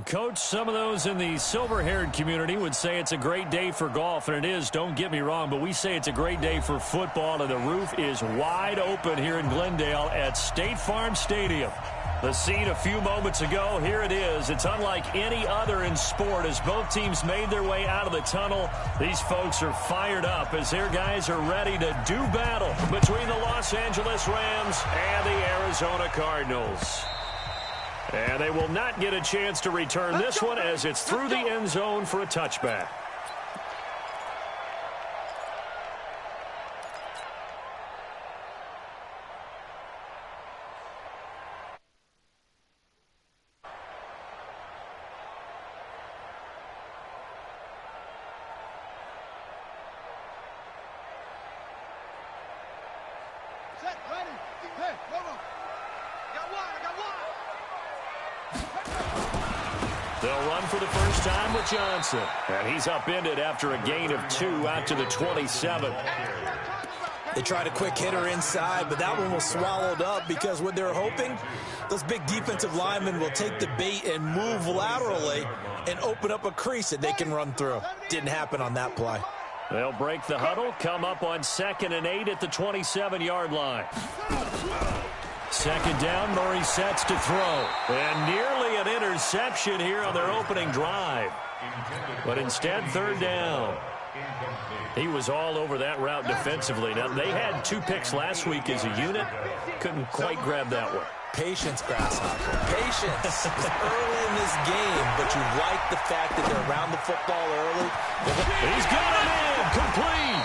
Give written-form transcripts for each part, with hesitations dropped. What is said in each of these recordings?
Coach, some of those in the silver-haired community would say it's a great day for golf, and it is, don't get me wrong, but we say it's a great day for football, and the roof is wide open here in Glendale at State Farm Stadium. The scene a few moments ago, here it is. It's unlike any other in sport as both teams made their way out of the tunnel. These folks are fired up as their guys are ready to do battle between the Los Angeles Rams and the Arizona Cardinals. And they will not get a chance to return this one as it's through the end zone for a touchback. They'll run for the first time with Johnson. And he's upended after a gain of 2 out to the 27. They tried a quick hitter inside, but that one was swallowed up because what they're hoping, those big defensive linemen will take the bait and move laterally and open up a crease that they can run through. Didn't happen on that play. They'll break the huddle, come up on 2nd and 8 at the 27-yard line. Second down, Murray sets to throw. And nearly an interception here on their opening drive. But instead, 3rd down. He was all over that route defensively. Now, they had 2 picks last week as a unit. Couldn't quite grab that one. Patience, Grasshopper. Patience. It's early in this game, but you like the fact that they're around the football early. He's got him in. Complete.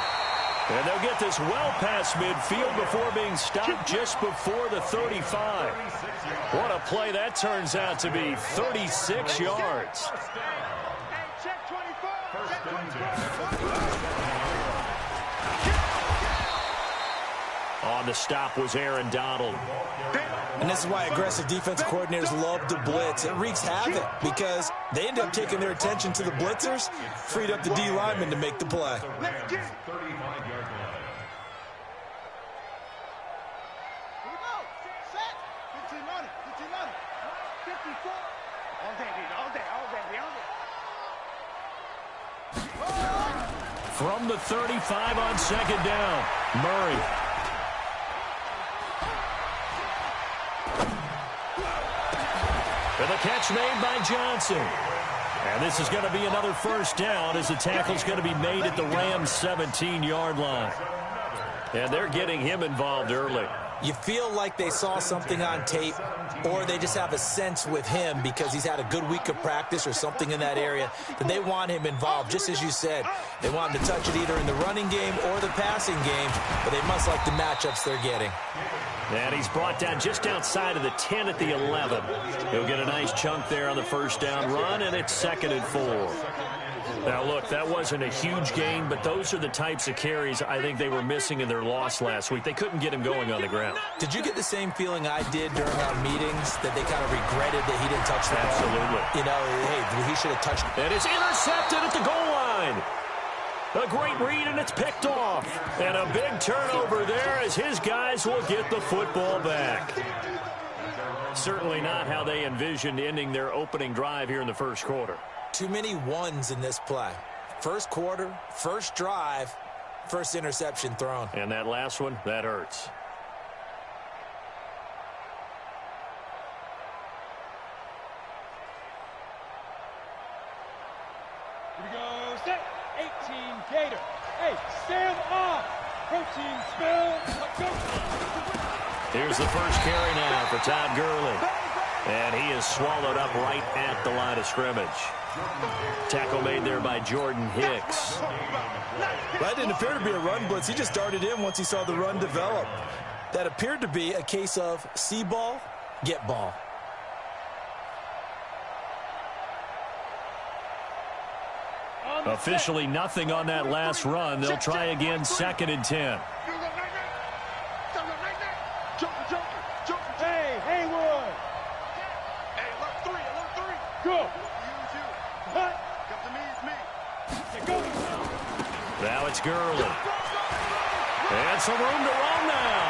And they'll get this well past midfield before being stopped just before the 35. What a play that turns out to be, 36 yards. On the stop was Aaron Donald. And this is why aggressive defensive coordinators love to blitz. It wreaks havoc because they end up taking their attention to the blitzers, freed up the D lineman to make the play. From the 35 on 2nd down, Murray. And the catch made by Johnson. And this is going to be another 1st down as the tackle's going to be made at the Rams' 17-yard line. And they're getting him involved early. You feel like they saw something on tape, or they just have a sense with him because he's had a good week of practice or something in that area that they want him involved. Just as you said, they want him to touch it either in the running game or the passing game, but they must like the matchups they're getting. And he's brought down just outside of the 10 at the 11. He'll get a nice chunk there on the 1st down run, and it's 2nd and 4. Now, look, that wasn't a huge gain, but those are the types of carries I think they were missing in their loss last week. They couldn't get him going on the ground. Did you get the same feeling I did during our meetings, that they kind of regretted that he didn't touch the ball? Absolutely. You know, hey, he should have touched it. And it's intercepted at the goal line. A great read, and it's picked off. And a big turnover there as his guys will get the football back. Certainly not how they envisioned ending their opening drive here in the 1st quarter. Too many ones in this play. 1st quarter, 1st drive, 1st interception thrown. And that last one, that hurts. Here we go, set, 18 Gator. Hey, stand off. Protein spill. Here's the first carry now for Todd Gurley. And he is swallowed up right at the line of scrimmage. Tackle made there by Jordan Hicks. That didn't appear to be a run blitz. He just darted in once he saw the run develop. That appeared to be a case of see ball, get ball. Officially nothing on that last run. They'll try again, 2nd and 10. Hey, Haywood. Hey, alert 3. Go. What? Come to me, it's me. Go. Now it's Gurley. And some room to run now.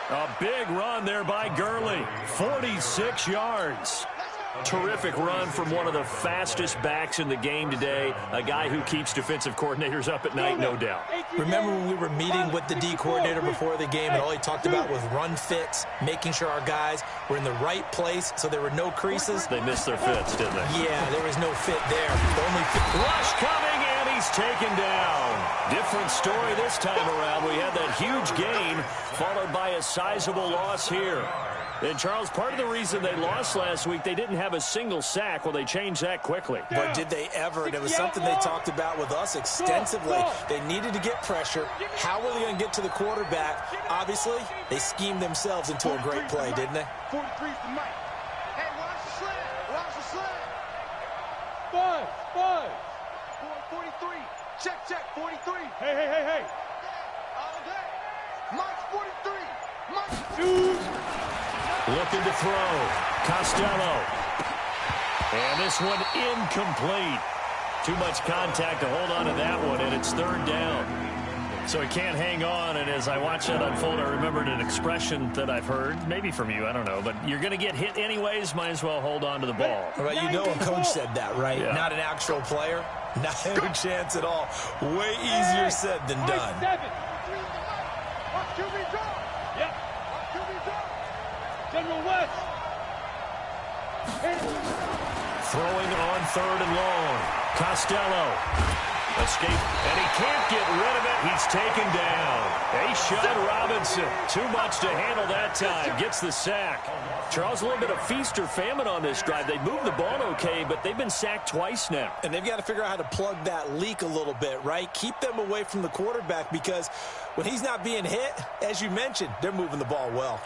A big run there by Gurley. 46 yards. Terrific run from one of the fastest backs in the game today. A guy who keeps defensive coordinators up at night, no doubt. Remember when we were meeting with the D coordinator before the game, and all he talked about was run fits, making sure our guys were in the right place so there were no creases? They missed their fits, didn't they? Yeah, there was no fit there. The only fit. Rush coming, and he's taken down. Different story this time around. We had that huge gain followed by a sizable loss here. And, Charles, part of the reason they lost last week, they didn't have a single sack. Well, they changed that quickly. But did they ever? And it was something they talked about with us extensively. They needed to get pressure. How were they going to get to the quarterback? Obviously, they schemed themselves into a great play, didn't they? 43's the mic. Hey, watch the slant. Watch the slant. Five. 43. Check, 43. Hey. All day. Mike's 43. Mike's 2. Looking to throw. Costello. And this one incomplete. Too much contact to hold on to that one, and it's third down. So he can't hang on, and as I watch that unfold, I remembered an expression that I've heard, maybe from you, I don't know, but you're going to get hit anyways, might as well hold on to the ball. Right, you know a coach said that, right? Yeah. Not an actual player. Not a chance at all. Way easier said than done. 7. Watch QB draw. Yep. Watch QB draw. General West. Throwing on third and long. Costello. Escape, and he can't get rid of it. He's taken down. A-Shot Robinson. Too much to handle that time. Gets the sack. Charles, a little bit of feast or famine on this drive. They moved the ball okay, but they've been sacked twice now. And they've got to figure out how to plug that leak a little bit, right? Keep them away from the quarterback because when he's not being hit, as you mentioned, they're moving the ball well.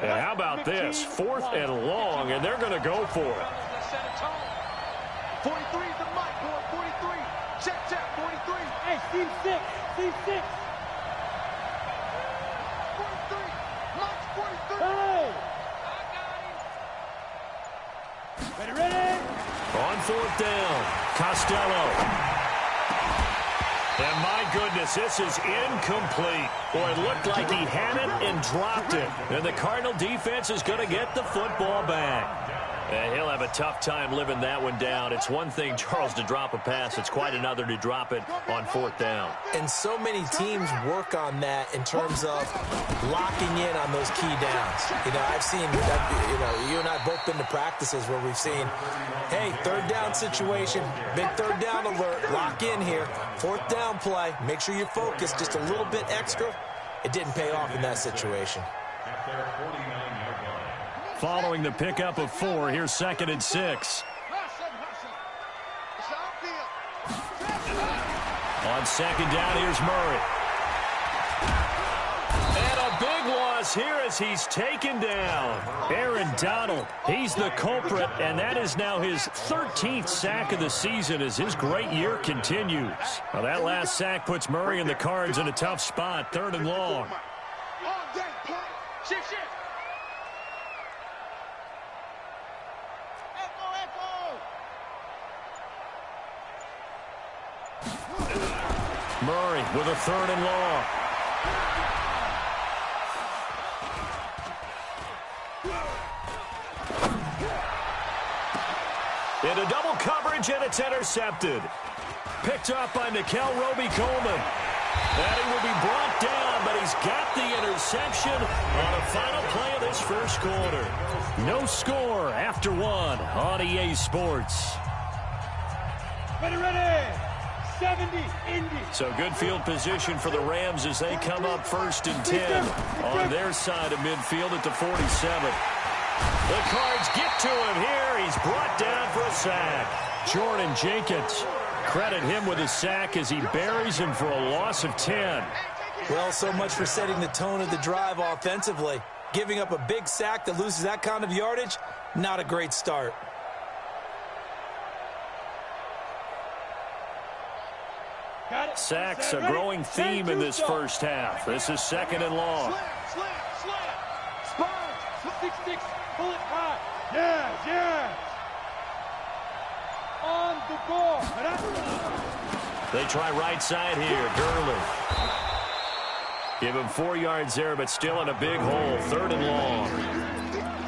And how about this? 4th and long, and they're going to go for it. 43's the mic, boy. 43. Check, 43. Hey, team 6. 43. Mike's 43. Hey. Ready. On 4th down, Costello. And my goodness, this is incomplete. Boy, it looked like he had it and dropped it. And the Cardinal defense is going to get the football back. And he'll have a tough time living that one down. It's one thing, Charles, to drop a pass. It's quite another to drop it on 4th down. And so many teams work on that in terms of locking in on those key downs. You know, I've seen, you and I both been to practices where we've seen, hey, 3rd down situation, big 3rd down alert, lock in here. 4th down play, make sure you're focused just a little bit extra. It didn't pay off in that situation. Following the pickup of 4, here's 2nd and 6. On 2nd down, here's Murray. And a big loss here as he's taken down. Aaron Donald, he's the culprit, and that is now his 13th sack of the season as his great year continues. Now that last sack puts Murray and the Cards in a tough spot, 3rd and long. All day, play. Shift. Murray with a 3rd and long. Into double coverage, and it's intercepted. Picked up by Nikel Roby-Coleman. And he will be brought down, but he's got the interception on a final play of this first quarter. No score after 1 on EA Sports. Ready. 70, Indy. So good field position for the Rams as they come up 1st and 10 on their side of midfield at the 47. The Cards get to him here. He's brought down for a sack. Jordan Jenkins, credit him with a sack as he buries him for a loss of 10. Well, so much for setting the tone of the drive offensively. Giving up a big sack that loses that kind of yardage, not a great start. Sacks a growing theme in this first half. This is 2nd and long. Slam. 6, pull it high. Yeah. On the ball. They try right side here. Gurley. Give him 4 yards there, but still in a big hole. 3rd and long.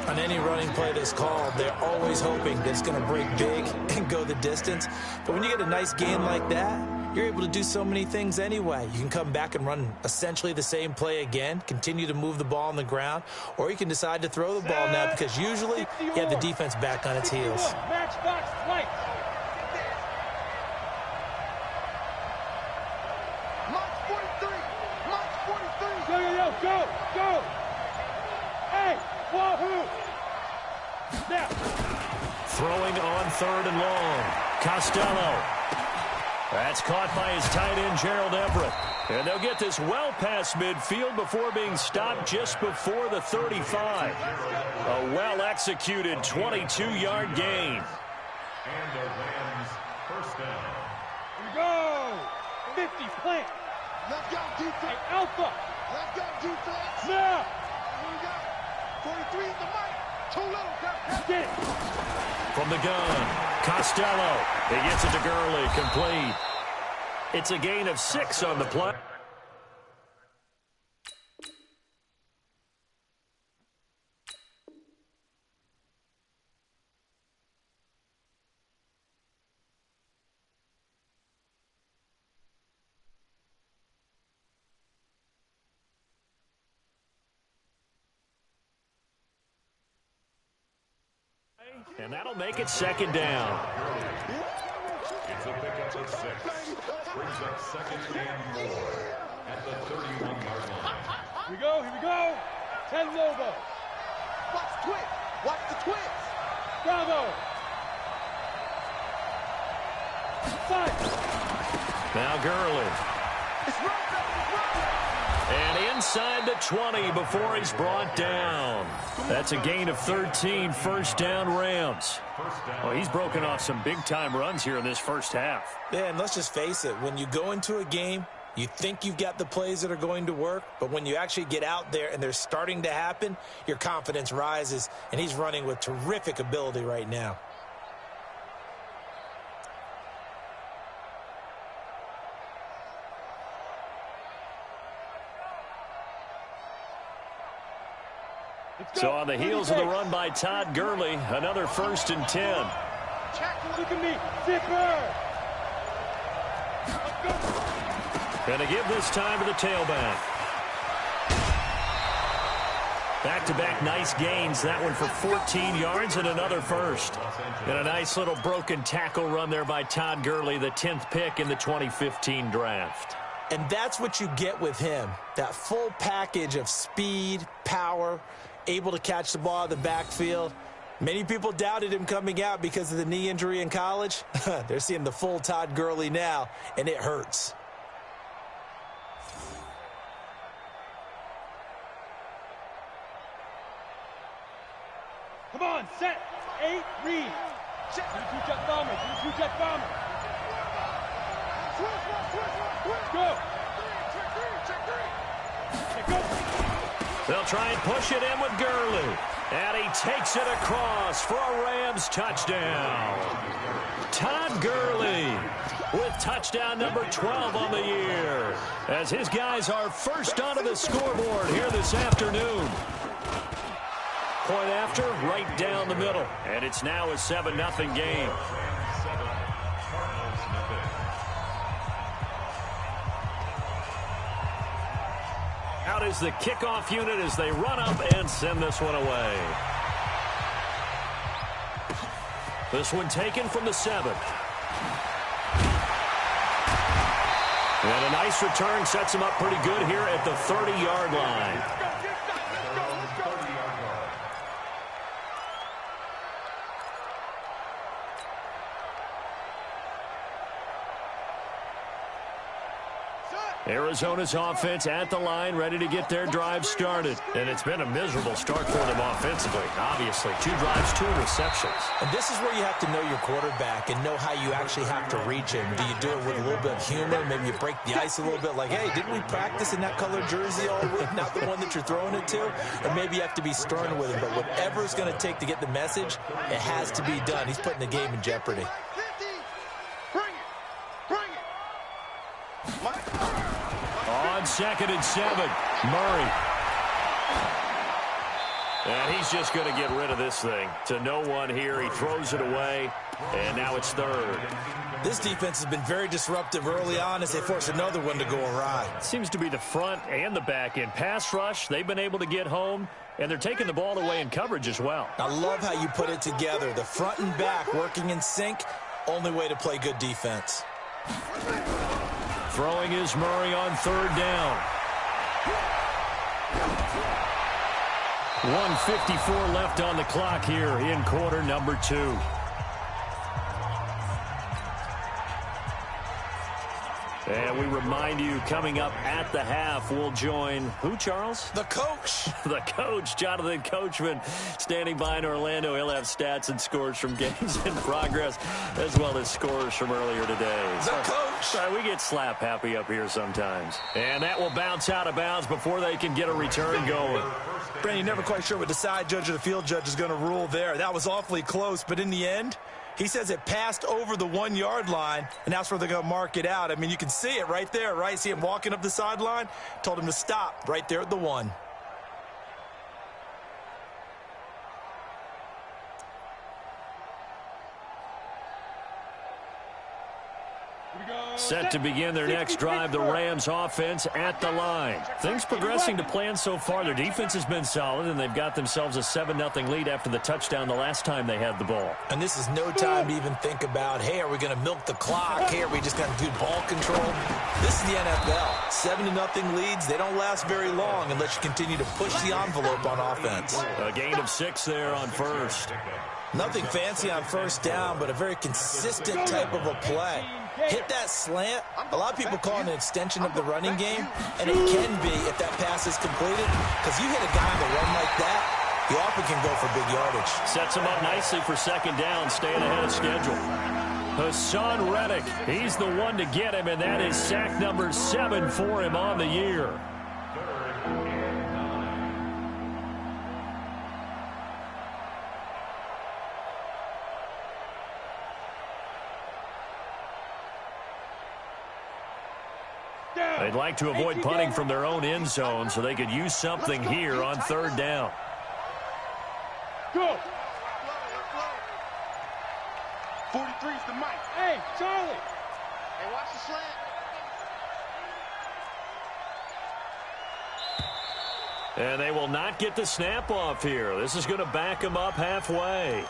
On any running play that's called, they're always hoping that it's going to break big and go the distance. But when you get a nice gain like that, you're able to do so many things anyway. You can come back and run essentially the same play again, continue to move the ball on the ground, or you can decide to throw the ball now because usually you have the defense back on its heels. Matchbox flight. March 43. March 43. Yo, go. Hey, wahoo. Now. Throwing on 3rd and long. Costello. That's caught by his tight end, Gerald Everett. And they'll get this well past midfield before being stopped just before the 35. A well-executed 22-yard gain. And the Rams first down. Here we go. 50 plant. Let's go, defense. Hey, Alpha. Let's go, defense. Now. Here we go. 43 in the mic. Too little. Get it. From the gun, Costello. He gets it to Gurley, complete. It's a gain of 6 on the play. And that'll make it 2nd down. It's a pickup of 6. Brings up 2nd and more at the 31-yard line. Here we go. 10 Lobo. Watch the twist. Watch the twist. Bravo. 5. Now Gurley. It's right, baby. It's right. And inside the 20 before he's brought down. That's a gain of 13, 1st down Rams. Well, he's broken off some big-time runs here in this first half. Yeah, and let's just face it. When you go into a game, you think you've got the plays that are going to work, but when you actually get out there and they're starting to happen, your confidence rises, and he's running with terrific ability right now. So on the heels of the run by Todd Gurley, another 1st and 10. Look at me. Zipper. Gonna give this time to the tailback. Back-to-back nice gains. That one for 14 yards and another 1st. And a nice little broken tackle run there by Todd Gurley, the 10th pick in the 2015 draft. And that's what you get with him, that full package of speed, power, able to catch the ball in the backfield. Many people doubted him coming out because of the knee injury in college. They're seeing the full Todd Gurley now, and it hurts. Come on, set. 8, read. Set. 2-jet bomber. 2-jet bomber. Twist. Go. Check 3. They'll try and push it in with Gurley. And he takes it across for a Rams touchdown. Todd Gurley with touchdown number 12 on the year, as his guys are first onto the scoreboard here this afternoon. Point after, right down the middle. And it's now a 7-0 game. Out is the kickoff unit as they run up and send this one away. This one taken from the 7th. And a nice return sets him up pretty good here at the 30-yard line. Arizona's offense at the line, ready to get their drive started. And it's been a miserable start for them offensively. Obviously, 2 drives, 2 receptions. And this is where you have to know your quarterback and know how you actually have to reach him. Do you do it with a little bit of humor? Maybe you break the ice a little bit like, hey, didn't we practice in that colored jersey all week? Not the one that you're throwing it to? And maybe you have to be stern with him. But whatever it's going to take to get the message, it has to be done. He's putting the game in jeopardy. Bring it. On on 2nd and 7. Murray. And he's just going to get rid of this thing. To no one here. He throws it away. And now it's 3rd. This defense has been very disruptive early on as they force another one to go awry. Seems to be the front and the back end. Pass rush, they've been able to get home. And they're taking the ball away in coverage as well. I love how you put it together. The front and back working in sync. Only way to play good defense. Throwing is Murray on 3rd down. 1:54 left on the clock here in quarter number 2. And we remind you, coming up at the half, we'll join who, Charles? The coach. The coach, Jonathan Coachman, standing by in Orlando. He'll have stats and scores from games in progress, as well as scores from earlier today. The coach. Sorry, we get slap happy up here sometimes. And that will bounce out of bounds before they can get a return going. Brandon, you're never quite sure what the side judge or the field judge is going to rule there. That was awfully close, but in the end, he says it passed over the 1-yard line, and that's where they're going to mark it out. I mean, you can see it right there, right? See him walking up the sideline? Told him to stop right there at the 1. Set to begin their next drive, the Rams offense at the line. Things progressing to plan so far. Their defense has been solid, and they've got themselves a 7-0 lead after the touchdown the last time they had the ball. And this is no time to even think about, hey, are we going to milk the clock? Hey, are we just going to do ball control? This is the NFL. 7-0 leads, they don't last very long unless you continue to push the envelope on offense. A gain of 6 there on 1st. Nothing fancy on 1st down, but a very consistent type of a play. Hit that slant. A lot of people call it an extension of the running game, and it can be if that pass is completed, because you hit a guy on the run like that, he often can go for big yardage. Sets him up nicely for 2nd down, staying ahead of schedule. Hassan Reddick, he's the one to get him, and that is sack number 7 for him on the year. They'd like to avoid punting from their own end zone so they could use something here on 3rd down. Go. 43's the mic. Hey, Charlie. Hey, watch the slant. And they will not get the snap off here. This is going to back them up halfway.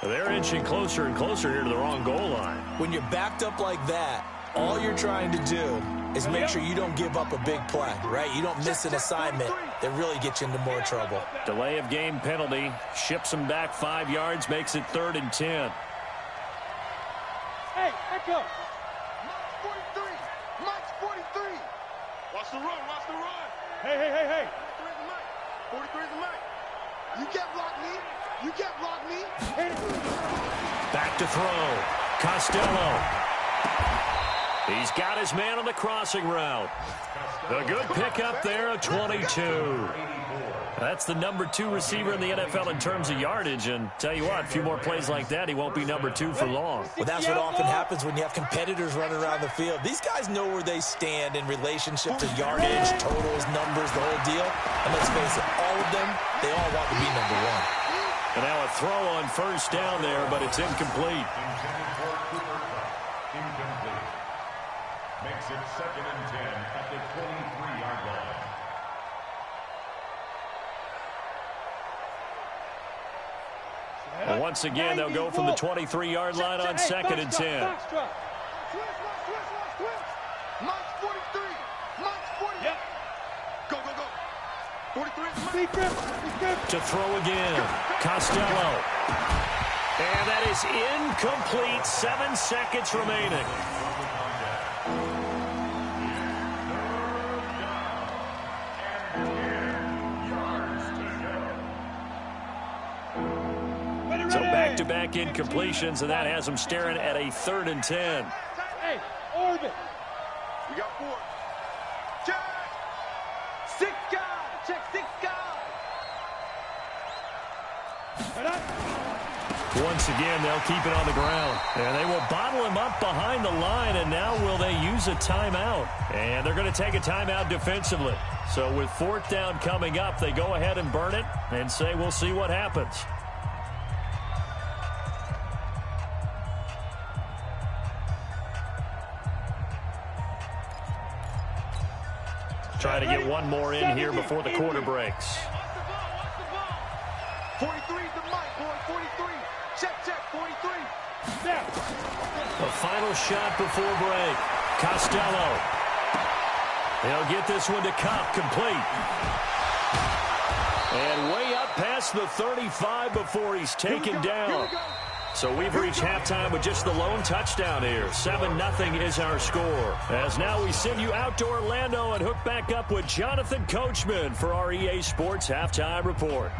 They're inching closer and closer here to the wrong goal line. When you're backed up like that, all you're trying to do is make sure you don't give up a big play, right? You don't miss an assignment that really gets you into more trouble. Delay of game penalty. Ships them back 5 yards, makes it 3rd and 10. Hey, echo. Mike's 43. Mike's 43. Watch the run. Watch the run. Hey. 43's the mic. 43's the mic. You can't block me. You can't block me. Back to throw. Costello. He's got his man on the crossing route. A good pickup there of 22. That's the number 2 receiver in the NFL in terms of yardage. And tell you what, a few more plays like that, he won't be number 2 for long. Well, that's what often happens when you have competitors running around the field. These guys know where they stand in relationship to yardage, totals, numbers, the whole deal. And let's face it, all of them, they all want to be number 1. And now a throw on 1st down there, but it's incomplete. Makes it 2nd and 10 at the 23-yard line. Well, once again, they'll go from the 23-yard line on 2nd and 10. Mike's 43. Mike's 40. Yep. Go. 43's the mic. To throw again. Costello. And that is incomplete. 7 seconds remaining. So back-to-back incompletions, and that has them staring at a 3rd and 10. Hey, orbit. We got 4. Check. 6 guys. Check 6 guys. Once again, they'll keep it on the ground. And they will bottle him up behind the line, and now will they use use a timeout. And they're going to take a timeout defensively. So with 4th down coming up, they go ahead and burn it and say we'll see what happens. Try to get one more in here before the quarter breaks. 43 to Mike, boy, 43. Check, 43. The final shot before break. Costello. He'll get this one to Cup, complete. And way up past the 35 before he's taken down. So we've reached halftime with just the lone touchdown here. 7-0 is our score. As now we send you out to Orlando and hook back up with Jonathan Coachman for our EA Sports Halftime Report.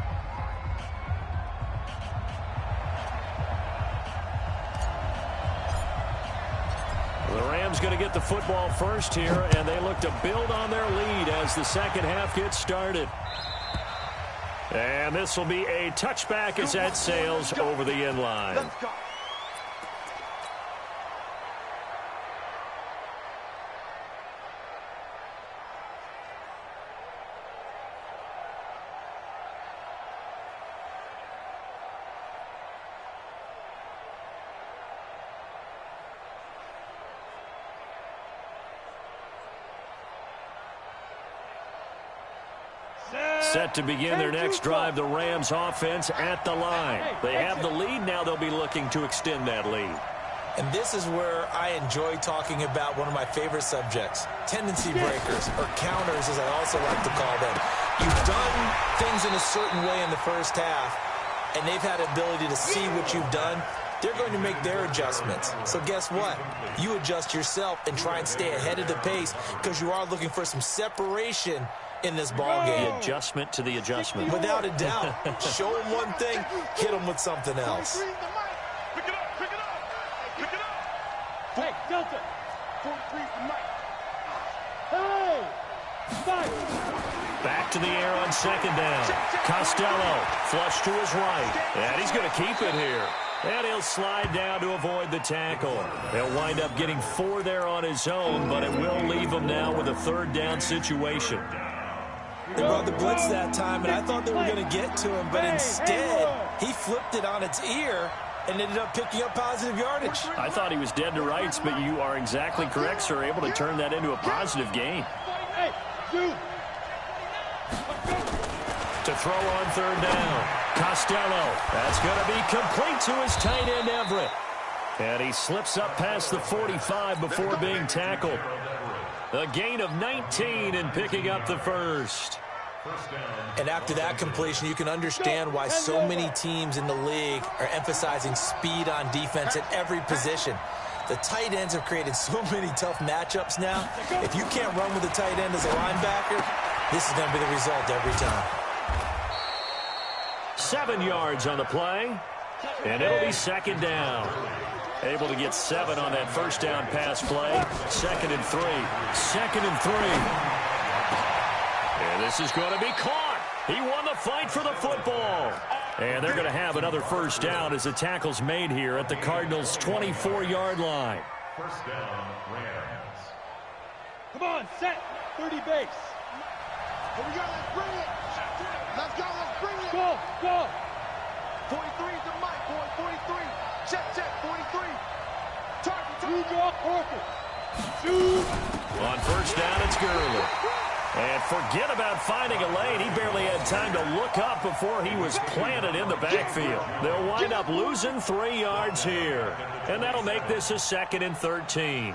The Rams going to get the football first here, and they look to build on their lead as the second half gets started. And this will be a touchback as that sails over the end line. Let's go. Set to begin their next drive, the Rams offense at the line. They have the lead. Now they'll be looking to extend that lead. And this is where I enjoy talking about one of my favorite subjects, tendency breakers, or counters as I also like to call them. You've done things in a certain way in the first half, and they've had the ability to see what you've done. They're going to make their adjustments. So guess what? You adjust yourself and try and stay ahead of the pace because you are looking for some separation in this ball game. The adjustment to the adjustment. Without a doubt. Show them one thing, hit them with something else. Pick it up, pick it up, pick it up. Hey, Delta. 43 for Mike. Hey, Mike. Back to the air on second down. Costello, flush to his right. And he's going to keep it here. And he'll slide down to avoid the tackle. He'll wind up getting 4 there on his own, but it will leave him now with a 3rd down situation. They brought the blitz that time, and I thought they were going to get to him, but instead, he flipped it on its ear and ended up picking up positive yardage. I thought he was dead to rights, but you are exactly correct, sir, able to turn that into a positive gain. Hey, you. To throw on 3rd down. Costello. That's going to be complete to his tight end, Everett. And he slips up past the 45 before being tackled. A gain of 19 and picking up the first. And after that completion, you can understand why so many teams in the league are emphasizing speed on defense at every position. The tight ends have created so many tough matchups now. If you can't run with the tight end as a linebacker, this is going to be the result every time. 7 yards on the play, and it'll be 2nd down. Able to get 7 on that 1st down pass play. 2nd and 3. 2nd and 3. And this is going to be caught. He won the fight for the football. And they're going to have another 1st down as the tackle's made here at the Cardinals' 24-yard line. 1st down, Rams. Come on, set. 30 base. Here we go, let's bring it. Let's go, let's bring it. Go, go. 43 to Mike, boy, 43. Check, 43. Target, New York Orchid. Shoot. On 1st down, it's Gurley. And forget about finding a lane. He barely had time to look up before he was planted in the backfield. They'll wind up losing 3 yards here. And that'll make this a 2nd and 13. Here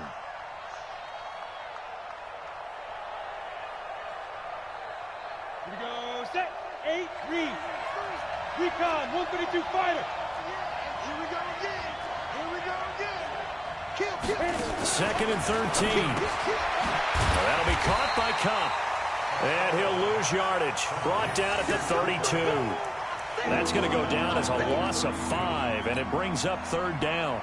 we go, set. 8, read. Recon, 132 fighter. Here we go again. Here we go again. Kill. 2nd and 13. That'll be caught by Cup. And he'll lose yardage. Brought down at the 32. That's going to go down as a loss of 5, and it brings up 3rd down.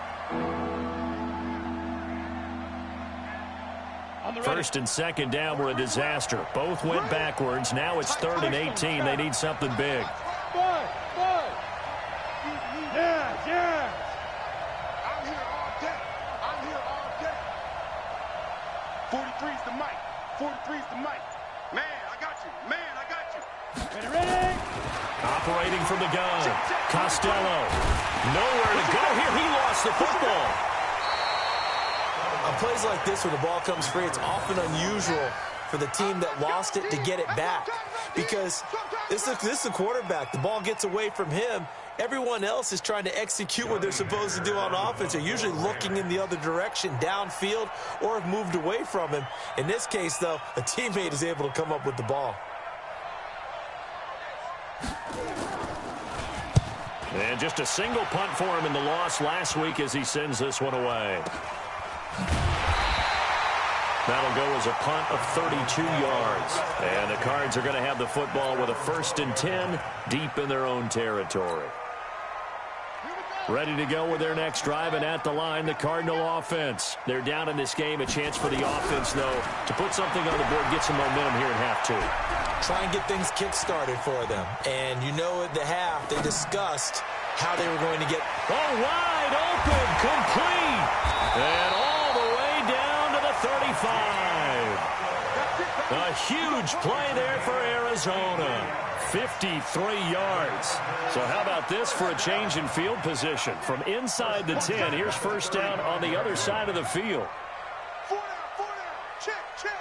1st and 2nd down were a disaster. Both went backwards. Now it's 3rd and 18. They need something big. Bye. Yeah. I'm here all day. I'm here all day. 43's the mic. 43's the mic. Man, I got you. Man, I got you. Ready? Operating from the gun. Costello. Nowhere to go here. He lost the football. On plays like this, when the ball comes free, it's often unusual for the team that lost it to get it back. Because this is a quarterback. The ball gets away from him. Everyone else is trying to execute what they're supposed to do on offense. They're usually looking in the other direction, downfield, or have moved away from him. In this case, though, a teammate is able to come up with the ball. And just a single punt for him in the loss last week as he sends this one away. That'll go as a punt of 32 yards. And the Cards are going to have the football with a 1st and 10 deep in their own territory. Ready to go with their next drive, and at the line, the Cardinal offense. They're down in this game. A chance for the offense, though, to put something on the board, get some momentum here in half 2. Try and get things kick-started for them. And you know at the half, they discussed how they were going to get... Oh, wide open, complete. And all the way down to the 35. A huge play there for Arizona. 53 yards. So how about this for a change in field position? From inside the 10, here's first down on the other side of the field. 4 down. Check, check.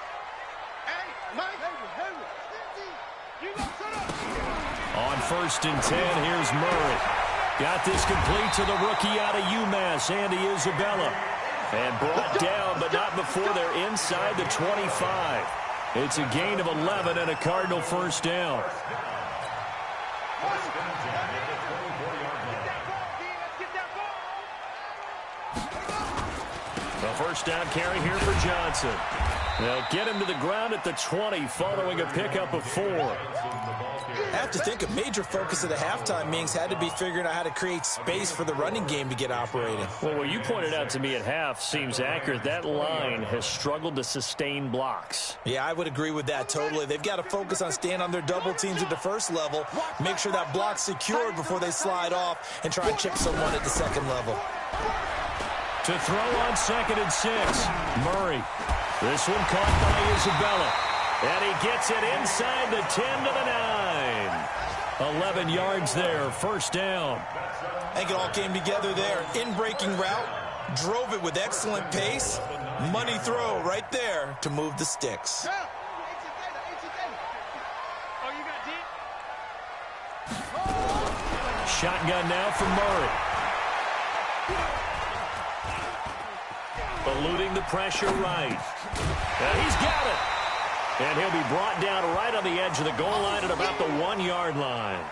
Hey, Mike. On 1st and 10, here's Murray. Got this complete to the rookie out of UMass, Andy Isabella. And brought down, but not before they're inside the 25. It's a gain of 11 and a Cardinal first down. The first down carry here for Johnson. They'll get him to the ground at the 20 following a pickup of 4. I have to think a major focus of the halftime meetings had to be figuring out how to create space for the running game to get operating. Well, what you pointed out to me at half seems accurate. That line has struggled to sustain blocks. Yeah, I would agree with that totally. They've got to focus on staying on their double teams at the first level, make sure that block's secured before they slide off, and try and chip someone at the second level. To throw on 2nd and 6, Murray. This one caught by Isabella. And he gets it inside the 10 to the 9. 11 yards there, first down. I think it all came together there. In-breaking route, drove it with excellent pace. Money throw right there to move the sticks. Shotgun now from Murray. Eluding the pressure right. And he's got it. And he'll be brought down right on the edge of the goal line at about the 1-yard line.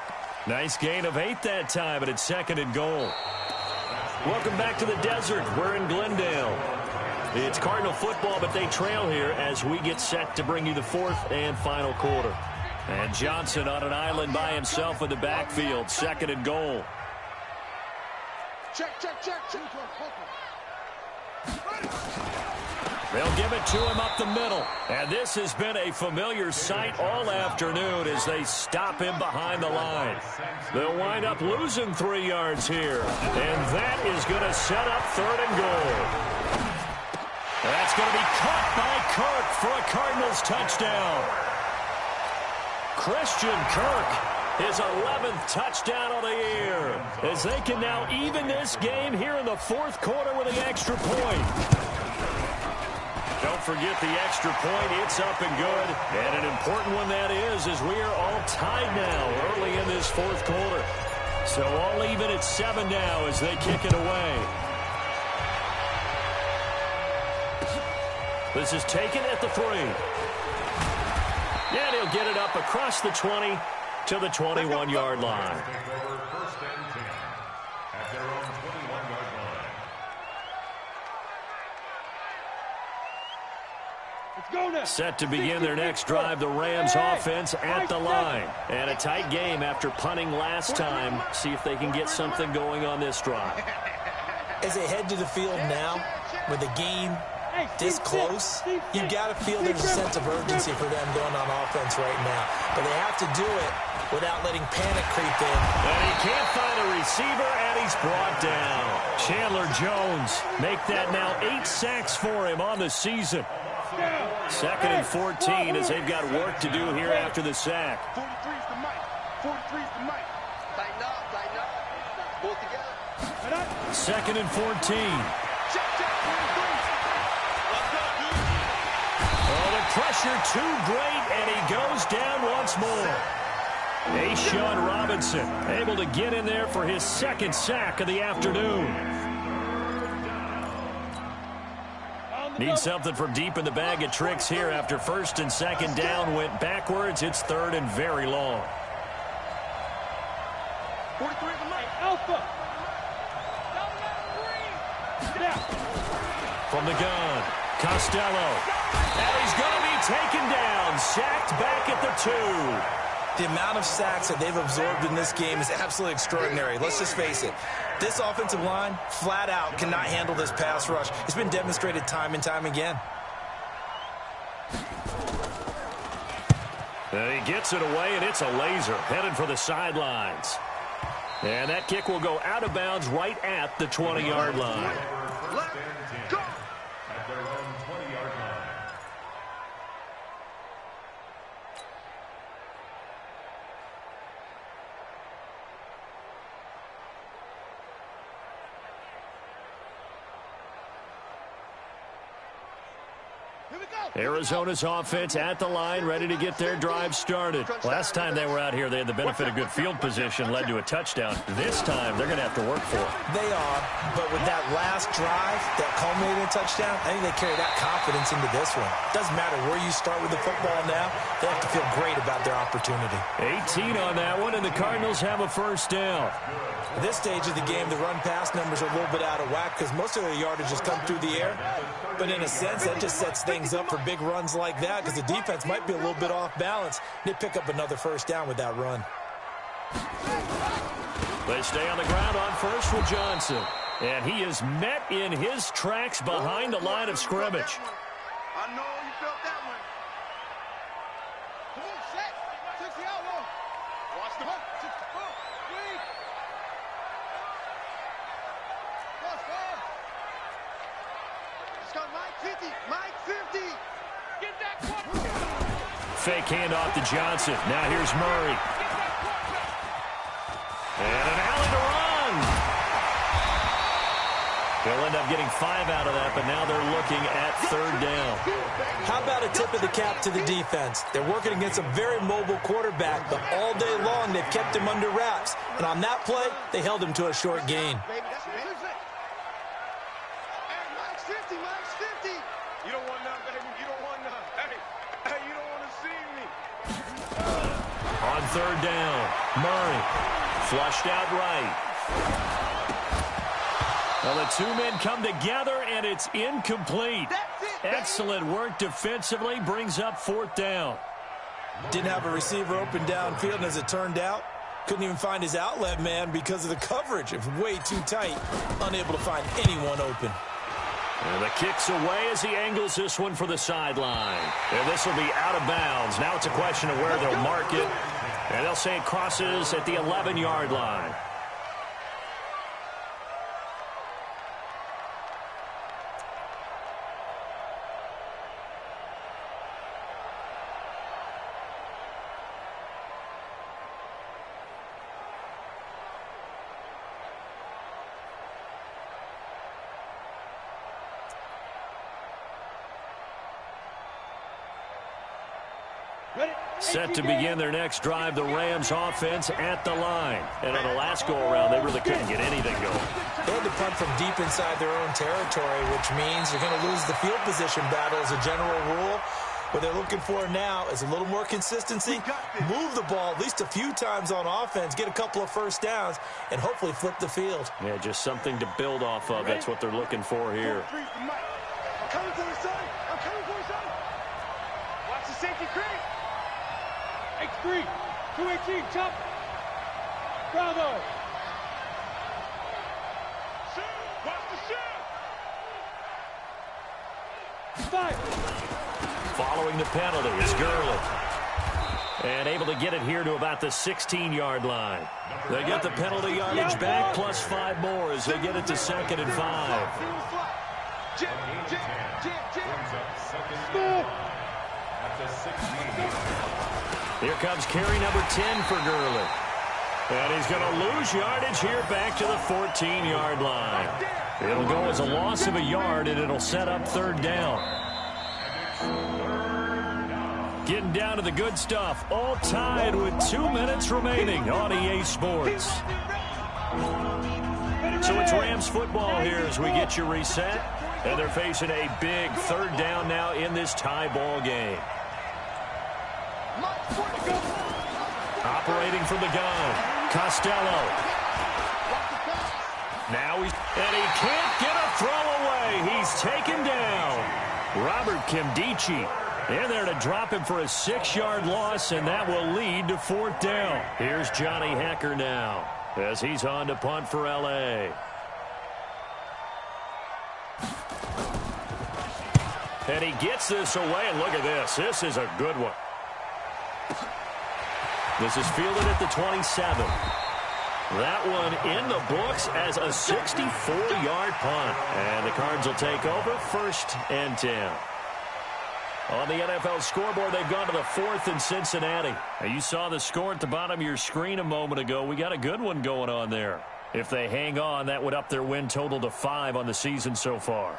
Nice gain of 8 that time, but it's 2nd and goal. Welcome back to the desert. We're in Glendale. It's Cardinal football, but they trail here as we get set to bring you the 4th and final quarter. And Johnson on an island by himself in the backfield. 2nd and goal. Check. They'll give it to him up the middle. And this has been a familiar sight all afternoon as they stop him behind the line. They'll wind up losing 3 yards here. And that is going to set up 3rd and goal. That's going to be caught by Kirk for a Cardinals touchdown. Christian Kirk, his 11th touchdown of the year, as they can now even this game here in the 4th quarter with an extra point. Don't forget the extra point. It's up and good. And an important one that is, as we are all tied now early in this 4th quarter. So all even at 7 now as they kick it away. This is taken at the 3. And he'll get it up across the 20 to the 21-yard line. Set to begin their next drive, the Rams offense at the line. And a tight game after punting last time. See if they can get something going on this drive. As they head to the field now, with the game this close, you got to feel there's a sense of urgency for them going on offense right now. But they have to do it without letting panic creep in. And he can't find a receiver, and he's brought down. Chandler Jones make that now 8 sacks for him on the season. Second and 14 as they've got work to do here after the sack. 43's the mic. 43's the mic. Tighten up, tighten up. Pull together. Second and 14. Check, check, 23. Oh, the pressure too great, and he goes down once more. Ashawn Robinson able to get in there for his second sack of the afternoon. Need something from deep in the bag of tricks here after first and second down went backwards. It's third and very long. 43 to Mike. Alpha. From the gun, Costello. And he's going to be taken down, sacked back at the 2. The amount of sacks that they've absorbed in this game is absolutely extraordinary. Let's just face it. This offensive line, flat out, cannot handle this pass rush. It's been demonstrated time and time again. And he gets it away, and it's a laser headed for the sidelines. And that kick will go out of bounds right at the 20-yard line. At their own 20-yard line. Arizona's offense at the line, ready to get their drive started. Last time they were out here, they had the benefit of good field position, led to a touchdown. This time, they're going to have to work for it. They are, but with that last drive that culminated in a touchdown, I think they carry that confidence into this one. Doesn't matter where you start with the football now, they have to feel great about their opportunity. 18 on that one, and the Cardinals have a first down. At this stage of the game, the run-pass numbers are a little bit out of whack because most of their yardage has come through the air. But in a sense, that just sets things up for big runs like that because the defense might be a little bit off balance. They pick up another first down with that run. They stay on the ground on first with Johnson. And he is met in his tracks behind the line of scrimmage. I know you felt that one. Come on, set. 60 out low. Watch the hook. It's got Mike 50. Mike 50. Get that quarterback. Fake handoff to Johnson. Now here's Murray. And an alley to run. They'll end up getting 5 out of that, but now they're looking at third down. How about a tip of the cap to the defense? They're working against a very mobile quarterback, but all day long they've kept him under wraps. And on that play, they held him to a short gain. You don't want none, baby. You don't want none. Hey, you don't want to see me. On third down, Murray flushed out right. Well, the two men come together, and it's incomplete. Excellent work defensively, brings up fourth down. Didn't have a receiver open downfield, and as it turned out, couldn't even find his outlet man because of the coverage. It was way too tight, unable to find anyone open. And the kick's away as he angles this one for the sideline. And this will be out of bounds. Now it's a question of where they'll mark it. And they'll say it crosses at the 11-yard line. Set to begin their next drive, the Rams offense at the line. And on the last go-around, they really couldn't get anything going. They had to punt from deep inside their own territory, which means you're going to lose the field position battle as a general rule. What they're looking for now is a little more consistency, move the ball at least a few times on offense, get a couple of first downs, and hopefully flip the field. Yeah, just something to build off of. That's what they're looking for here. I'm coming for you, son. I'm coming for you, son. Watch the safety creep. X3, 218, chop. Bravo. Shoot. Watch the shoot. 5. Following the penalty is Gurley. And able to get it here to about the 16-yard line. They get the penalty yardage back plus 5 more as they get it to 2nd and 5. Jam. Small. to 16 yards. Here comes carry number 10 for Gurley. And he's going to lose yardage here back to the 14-yard line. It'll go as a loss of a yard, and it'll set up third down. Getting down to the good stuff. All tied with 2 minutes remaining on EA Sports. So it's Rams football here as we get you reset. And they're facing a big third down now in this tie ball game. Operating from the gun, Costello. And he can't get a throw away. He's taken down. Robert Kimdichie in there to drop him for a 6-yard loss, and that will lead to fourth down. Here's Johnny Hacker now as he's on to punt for L.A. And he gets this away, and look at this. This is a good one. This is fielded at the 27. That one in the books as a 64-yard punt. And the Cards will take over, 1st and 10. On the NFL scoreboard, they've gone to the 4th in Cincinnati. Now, you saw the score at the bottom of your screen a moment ago. We got a good one going on there. If they hang on, that would up their win total to 5 on the season so far.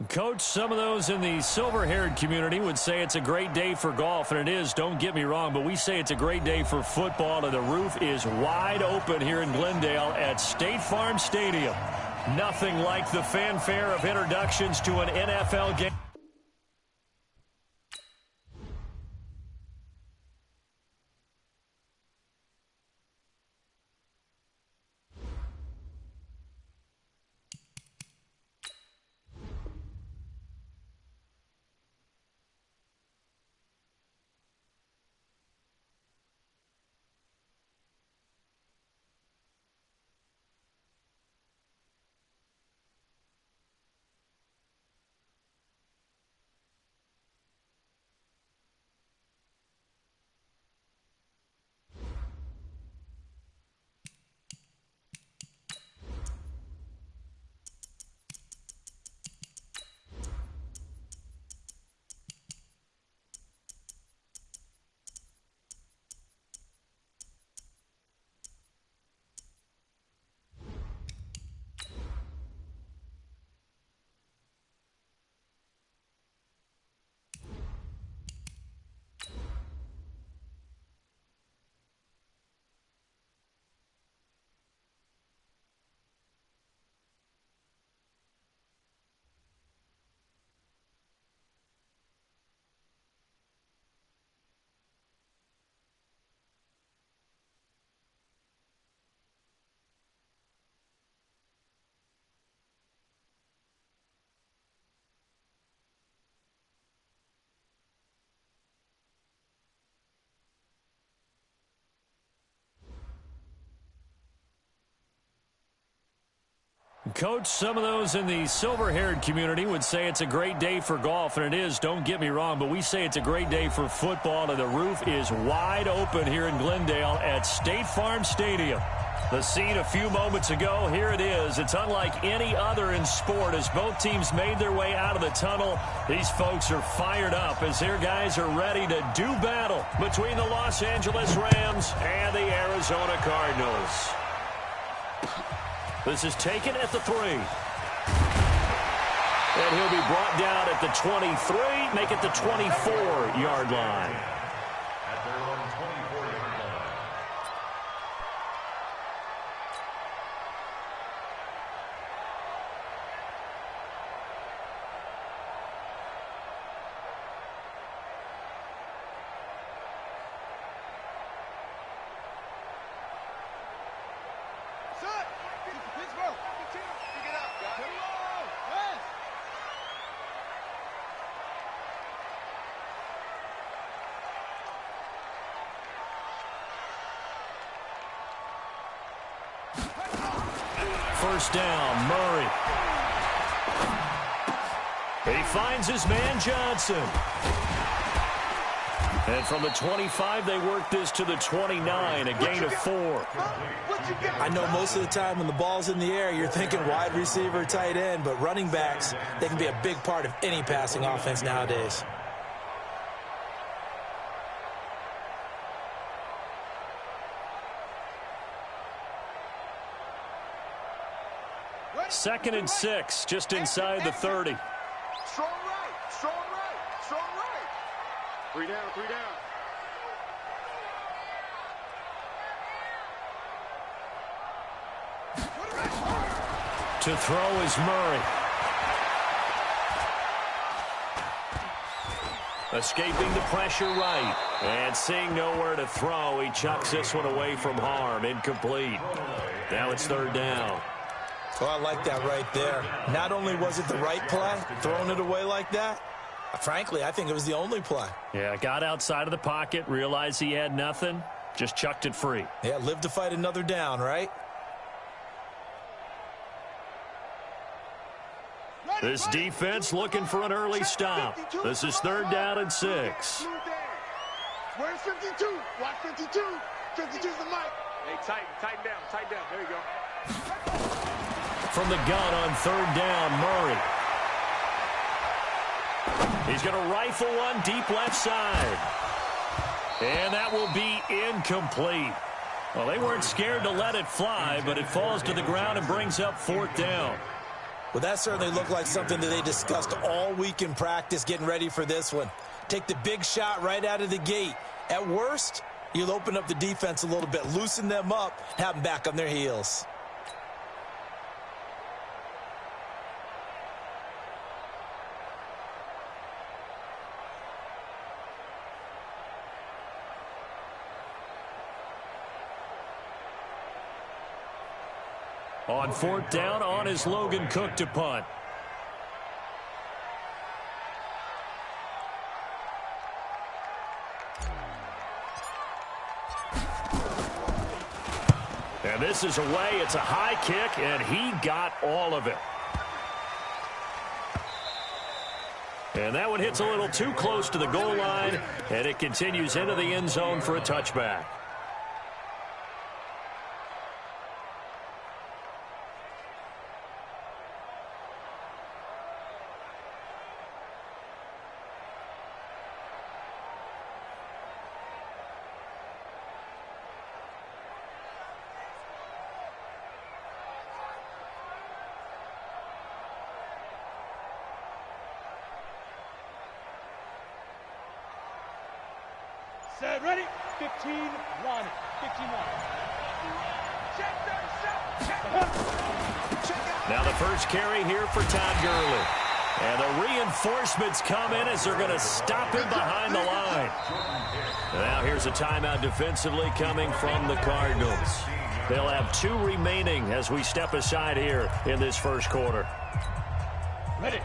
Coach, some of those in the silver-haired community would say it's a great day for golf, and it is, don't get me wrong, but we say it's a great day for football, and the roof is wide open here in Glendale at State Farm Stadium. Nothing like the fanfare of introductions to an NFL game. Coach, some of those in the silver-haired community would say it's a great day for golf, and it is, don't get me wrong, but we say it's a great day for football, and the roof is wide open here in Glendale at State Farm Stadium. The scene a few moments ago, here it is. It's unlike any other in sport as both teams made their way out of the tunnel. These folks are fired up as their guys are ready to do battle between the Los Angeles Rams and the Arizona Cardinals. This is taken at the 3. And he'll be brought down at the 23, make it the 24-yard line. At their own 24-yard line. First down, Murray. He finds his man, Johnson. And from the 25, they work this to the 29, a gain of 4. I know most of the time when the ball's in the air, you're thinking wide receiver, tight end, but running backs, they can be a big part of any passing offense nowadays. Second and 6, just inside the 30. Strong right, strong right, strong right. 3 down, 3 down. To throw is Murray. Escaping the pressure right. And seeing nowhere to throw, he chucks this one away from harm. Incomplete. Now it's 3rd down. Oh, I like that right there. Not only was it the right play, throwing it away like that, frankly, I think it was the only play. Yeah, got outside of the pocket, realized he had nothing, just chucked it free. Yeah, live to fight another down, right? This defense looking for an early stop. This is 3rd down and 6. Where's 52? Watch 52. 52's the mic. Hey, tighten down. There you go. From the gun on 3rd down, Murray. He's going to rifle one deep left side. And that will be incomplete. Well, they weren't scared to let it fly, but it falls to the ground and brings up 4th down. Well, that certainly looked like something that they discussed all week in practice getting ready for this one. Take the big shot right out of the gate. At worst, you'll open up the defense a little bit, loosen them up, have them back on their heels. On fourth down, on is Logan Cook to punt. And this is away. It's a high kick, and he got all of it. And that one hits a little too close to the goal line, and it continues into the end zone for a touchback. Set, ready? 15-1. 15-1. Now the first carry here for Todd Gurley. And the reinforcements come in as they're going to stop him behind the line. Now here's a timeout defensively coming from the Cardinals. They'll have 2 remaining as we step aside here in this first quarter. Ready.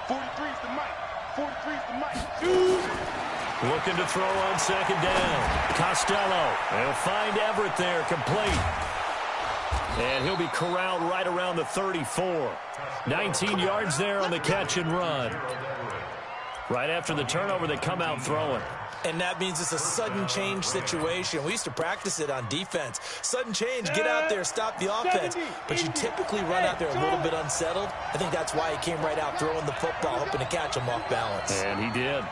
43's the mic. 43's the mic. Looking to throw on second down. Costello. They'll find Everett there, complete. And he'll be corralled right around the 34. 19 yards there on the catch and run. Right after the turnover, they come out throwing. And that means it's a sudden change situation. We used to practice it on defense. Sudden change, get out there, stop the offense. But you typically run out there a little bit unsettled. I think that's why he came right out throwing the football, hoping to catch him off balance. And he did.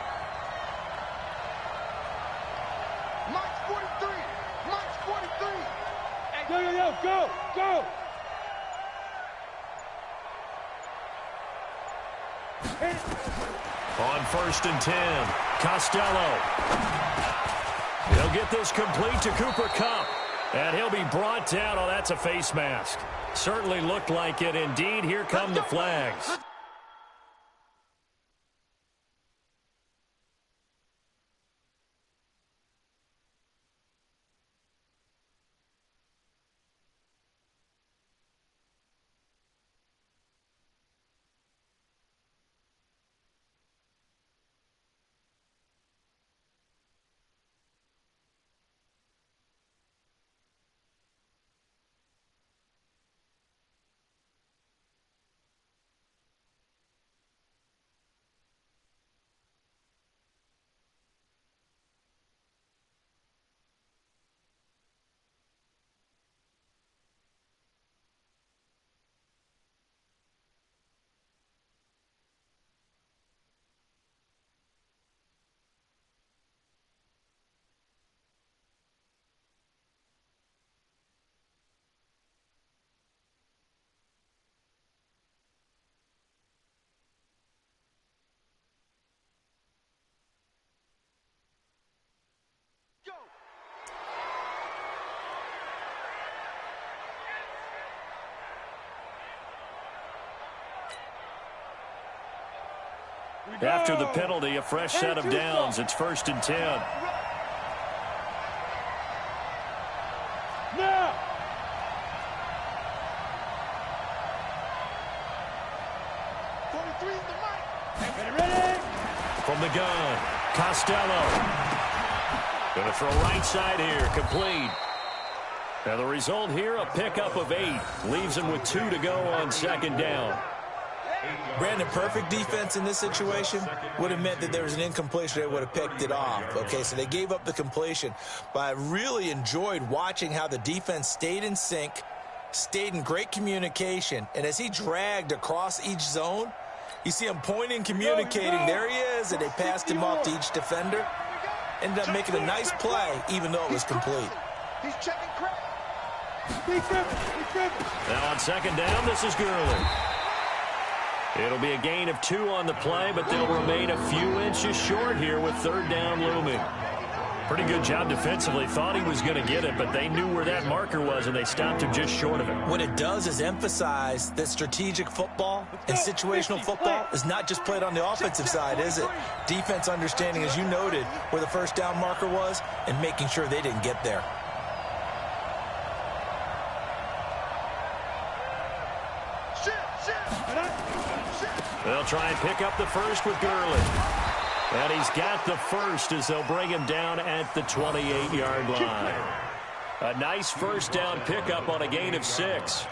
Mike's 43. Mike's 43. Yo, go, go. On first and 10, Costello. He'll get this complete to Cooper Kupp. And he'll be brought down. Oh, that's a face mask. Certainly looked like it. Indeed, here come the flags. After the penalty, a fresh set of downs. It's first and 10. Now. Ready? From the gun, Costello. Going to throw right side here, complete. Now the result here, a pickup of 8. Leaves him with 2 to go on second down. Brandon, perfect defense in this situation would have meant that there was an incompletion. They would have picked it off. Okay, so they gave up the completion. But I really enjoyed watching how the defense stayed in sync, stayed in great communication. And as he dragged across each zone, you see him pointing, communicating. There he is, and they passed him off to each defender. Ended up making a nice play, even though it was complete. He's checking credit. Now on second down, this is Gurley. It'll be a gain of 2 on the play, but they'll remain a few inches short here with third down looming. Pretty good job defensively. Thought he was going to get it, but they knew where that marker was, and they stopped him just short of it. What it does is emphasize that strategic football and situational football is not just played on the offensive side, is it? Defense understanding, as you noted, where the first down marker was and making sure they didn't get there. They'll try and pick up the first with Gurley. And he's got the first as they'll bring him down at the 28-yard line. A nice first down pickup on a gain of 6.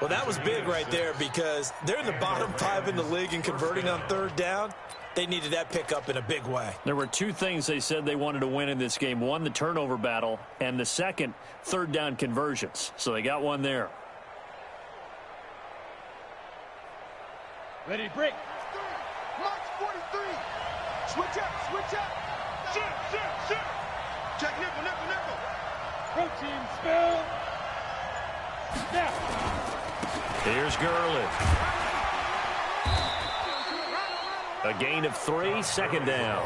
Well, that was big right there because they're in the bottom 5 in the league in converting on third down. They needed that pickup in a big way. There were 2 things they said they wanted to win in this game. One, the turnover battle, and the second, third down conversions. So they got one there. Ready, break. Mark 43. Switch up. Shift. Check nickel. Protein spill. Snap. Here's Gurley. A gain of 3, second down.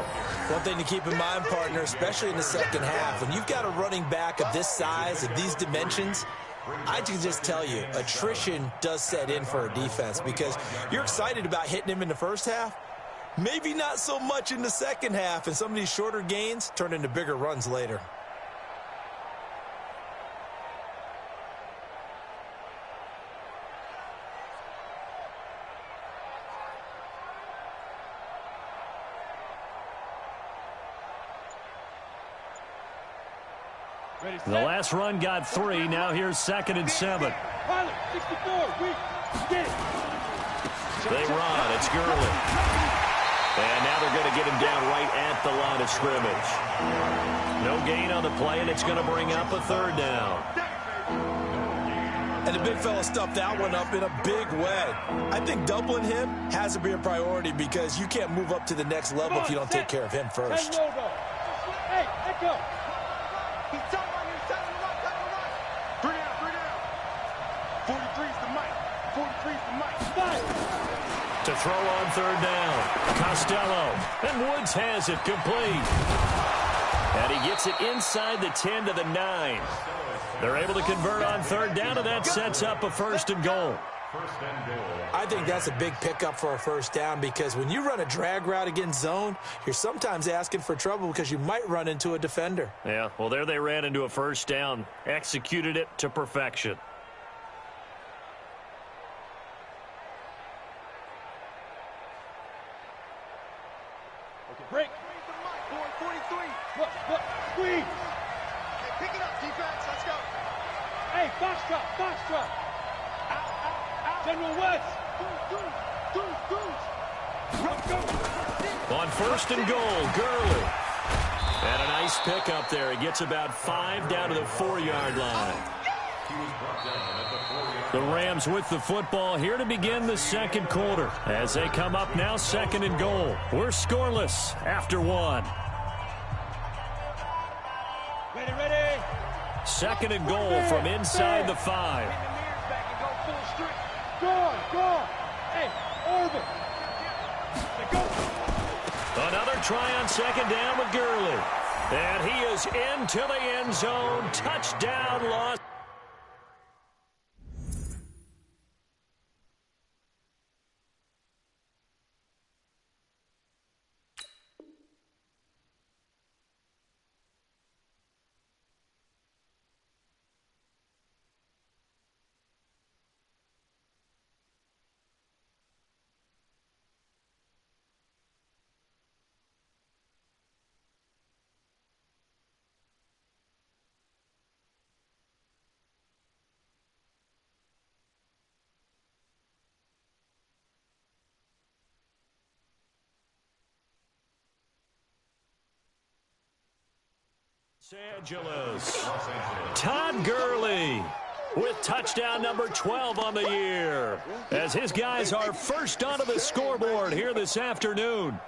One thing to keep in mind, partner, especially in the second half, when you've got a running back of this size, of these dimensions, I can just tell you, attrition does set in for a defense because you're excited about hitting him in the first half. Maybe not so much in the second half, and some of these shorter gains turn into bigger runs later. The last run got 3. Now here's 2nd and 7. Pilot, 64, we get it. They run. It's Gurley. And now they're going to get him down right at the line of scrimmage. No gain on the play, and it's going to bring up a third down. And the big fella stuffed that one up in a big way. I think doubling him has to be a priority because you can't move up to the next level if you don't take care of him first. Hey, echo. He's telling him right. 3 down. 43's the mic. 43's the mic. To throw on third down. Costello. And Woods has it complete. And he gets it inside the 10 to the 9. They're able to convert on third down, and that sets up a first and goal. I think that's a big pickup for a first down because when you run a drag route against zone, you're sometimes asking for trouble because you might run into a defender. Yeah, well, there they ran into a first down. Executed it to perfection. Okay, break. 43. Look, squeeze. Hey, pick it up, defense. Let's go. Hey, box drop. Out. General West. On first and goal, Gurley. And a nice pickup there. He gets about 5 down to the 4-yard line. The Rams with the football here to begin the second quarter. As they come up now, 2nd and goal. We're scoreless after 1. Ready. 2nd and goal from inside the 5. Go. Hey, orbit. Another try on second down with Gurley. And he is into the end zone. Touchdown, loss. Los Angeles. Todd Gurley with touchdown number 12 on the year as his guys are first onto the scoreboard here this afternoon.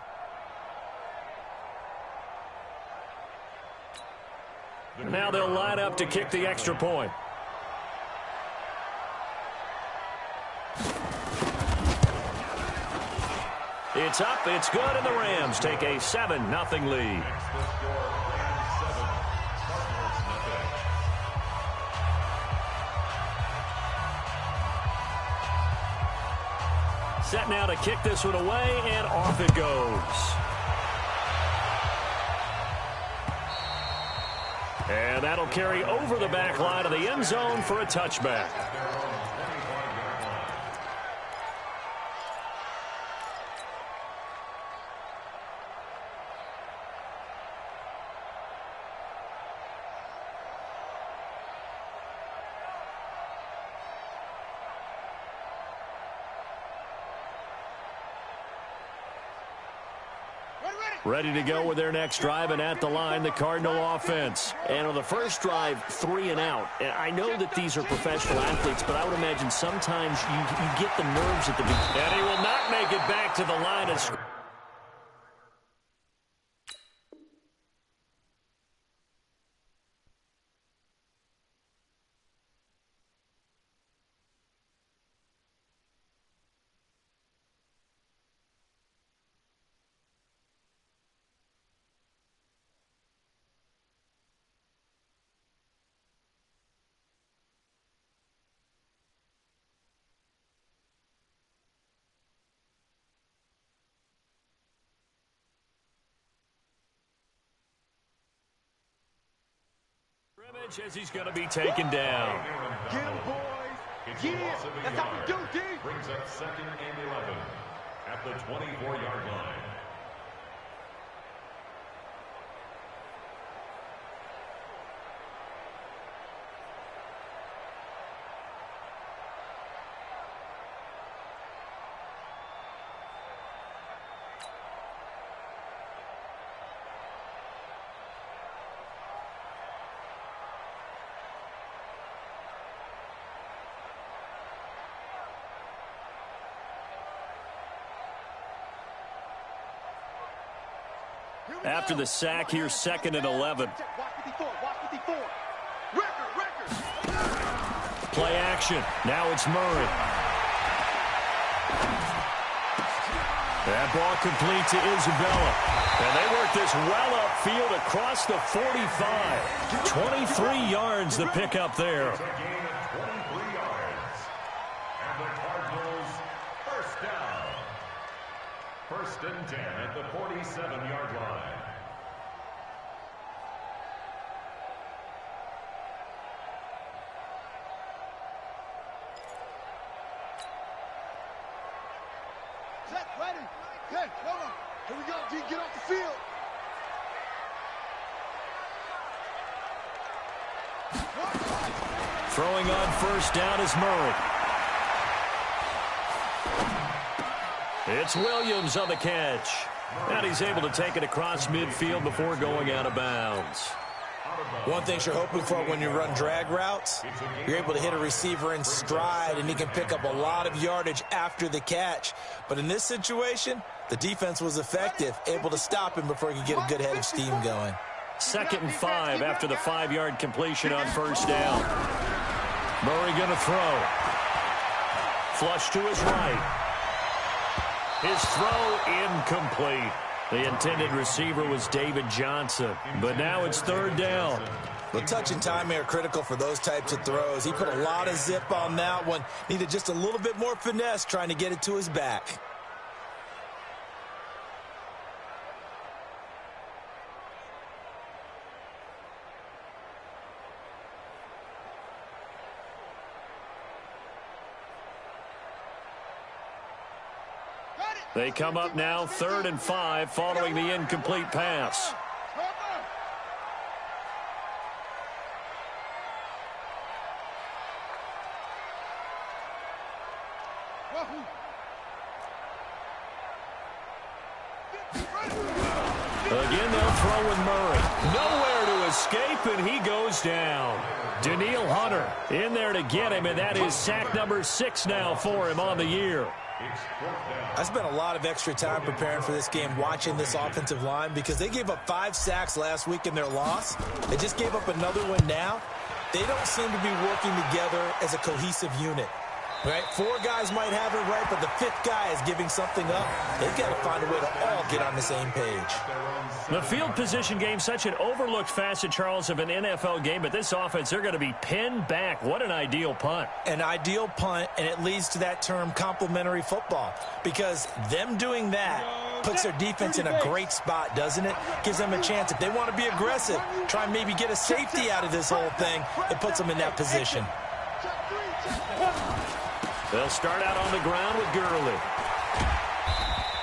Now they'll line up to kick the extra point. It's up, it's good, and the Rams take a 7-0 lead. Set now to kick this one away, and off it goes. And that'll carry over the back line of the end zone for a touchback. Ready to go with their next drive, and at the line, the Cardinal offense. And on the first drive, 3 and out. And I know that these are professional athletes, but I would imagine sometimes you get the nerves at the beginning. And he will not make it back to the line of scrimmage. As he's going to be taken down. Get him, boys. Yeah, that's how we do, D. Brings up 2nd and 11 at the 24-yard line. After the sack, here's 2nd and 11. Play action. Now it's Murray. That ball complete to Isabella. And they work this well upfield across the 45. 23 yards the pickup there. It's a gain of 23 yards. And the Cardinals first down. 1st and 10 at the 47-yard line. Ready? Hey, come on. Here we go, D. Get off the field. Throwing on 1st down is Murray. It's Williams on the catch. And he's able to take it across midfield before going out of bounds. One thing you're hoping for when you run drag routes, you're able to hit a receiver in stride, and he can pick up a lot of yardage after the catch. But in this situation, the defense was effective, able to stop him before he could get a good head of steam going. 2nd and 5 after the 5-yard completion on 1st down. Murray going to throw. Flush to his right. His throw incomplete. The intended receiver was David Johnson, but now it's 3rd down. The touch and timing are critical for those types of throws. He put a lot of zip on that one. Needed just a little bit more finesse trying to get it to his back. They come up now 3rd and 5 following the incomplete pass. Again, they'll throw with Murray. Nowhere to escape, and he goes down. Danielle Hunter in there to get him, and that is sack number 6 now for him on the year. It's fourth down. I spent a lot of extra time preparing for this game, watching this offensive line, because they gave up 5 sacks last week in their loss. They just gave up another one now. They don't seem to be working together as a cohesive unit. Right? 4 guys might have it right, but the 5th guy is giving something up. They've got to find a way to all get on the same page. The field position game, such an overlooked facet, Charles, of an NFL game, but this offense, they're going to be pinned back. What an ideal punt. An ideal punt, and it leads to that term complementary football, because them doing that puts their defense in a great spot, doesn't it? Gives them a chance. If they want to be aggressive, try and maybe get a safety out of this whole thing, it puts them in that position. They'll start out on the ground with Gurley.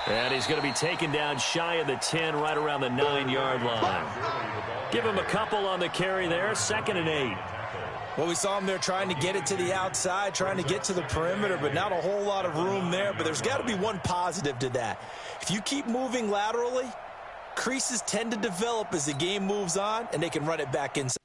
And he's going to be taken down shy of the 10, right around the 9-yard line. Give him a couple on the carry there, 2nd and 8. Well, we saw him there trying to get it to the outside, trying to get to the perimeter, but not a whole lot of room there. But there's got to be one positive to that. If you keep moving laterally, creases tend to develop as the game moves on, and they can run it back inside.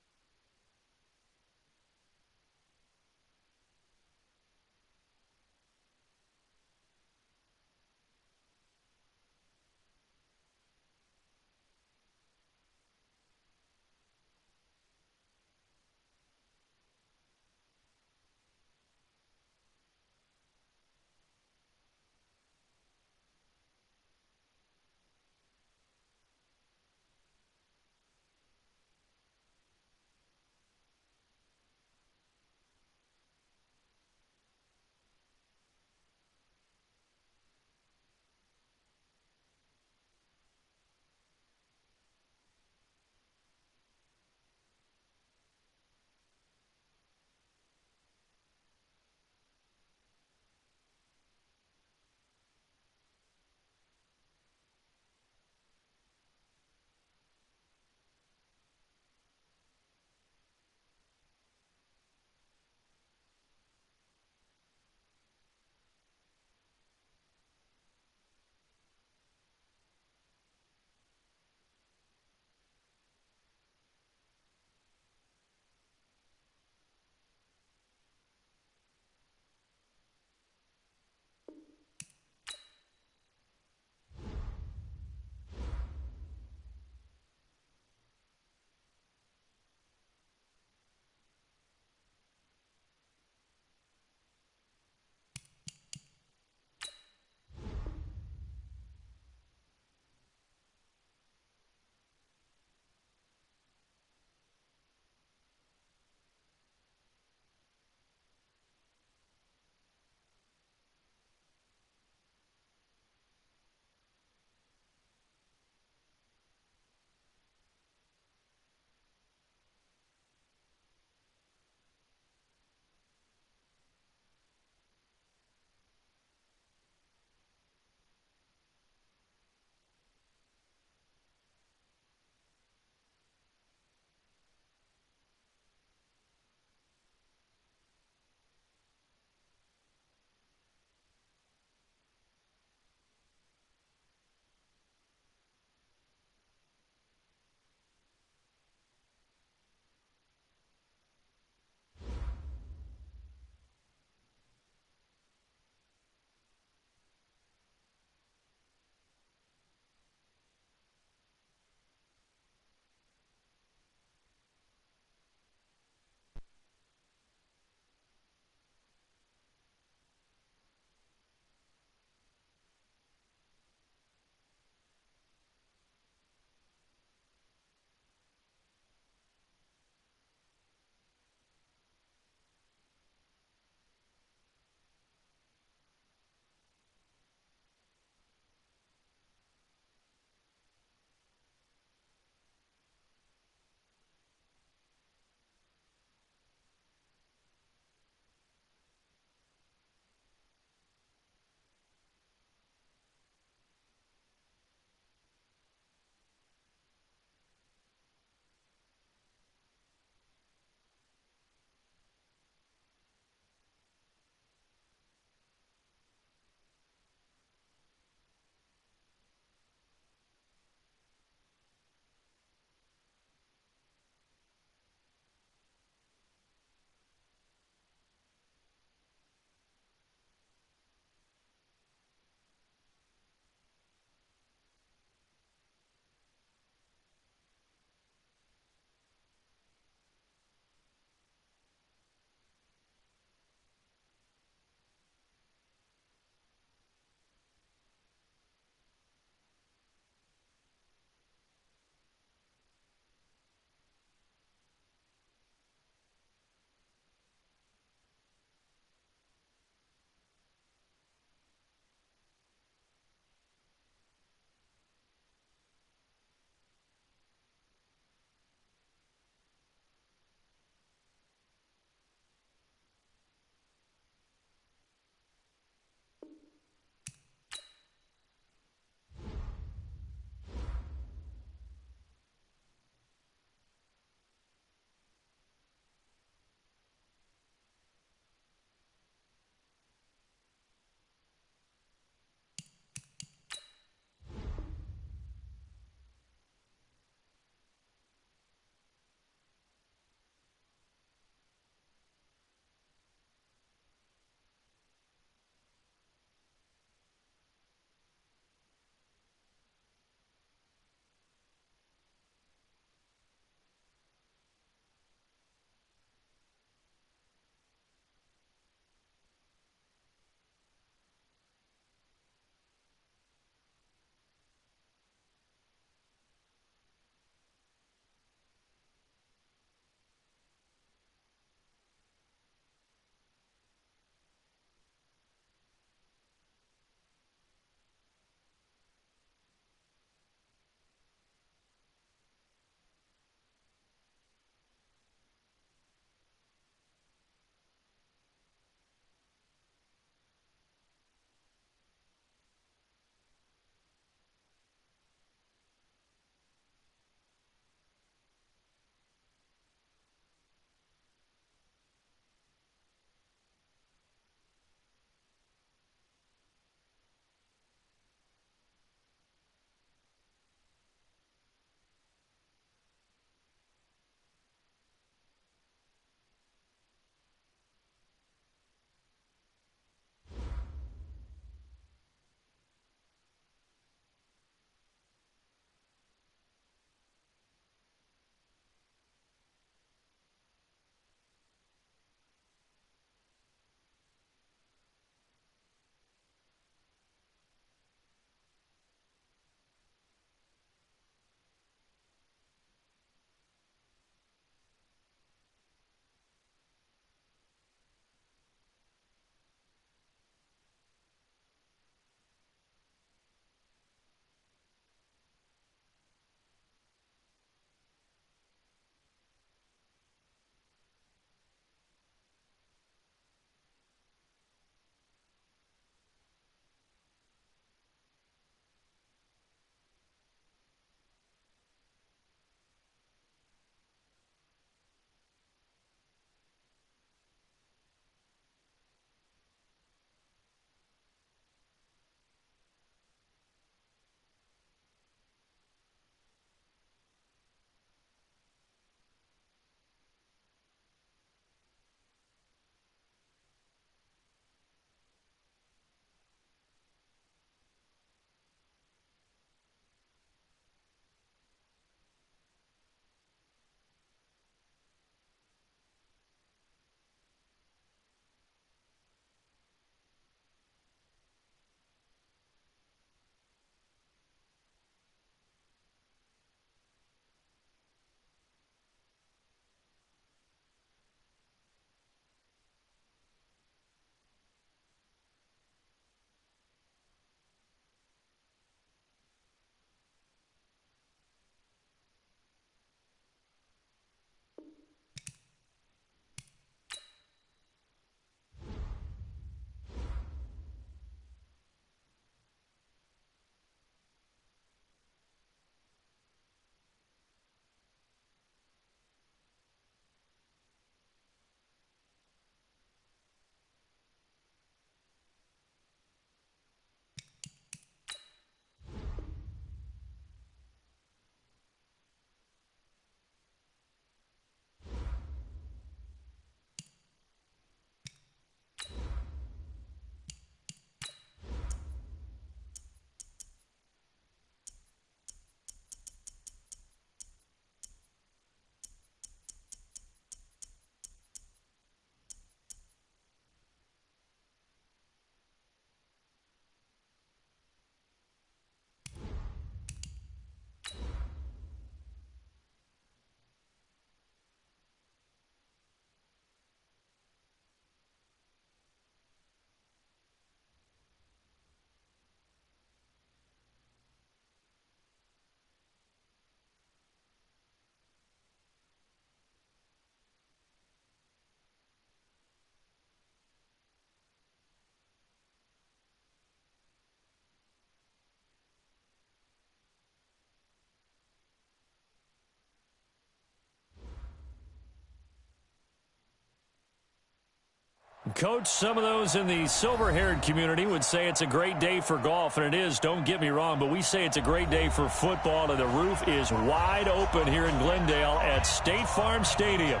Coach, some of those in the silver-haired community would say it's a great day for golf, and it is, don't get me wrong, but we say it's a great day for football, and the roof is wide open here in Glendale at State Farm Stadium.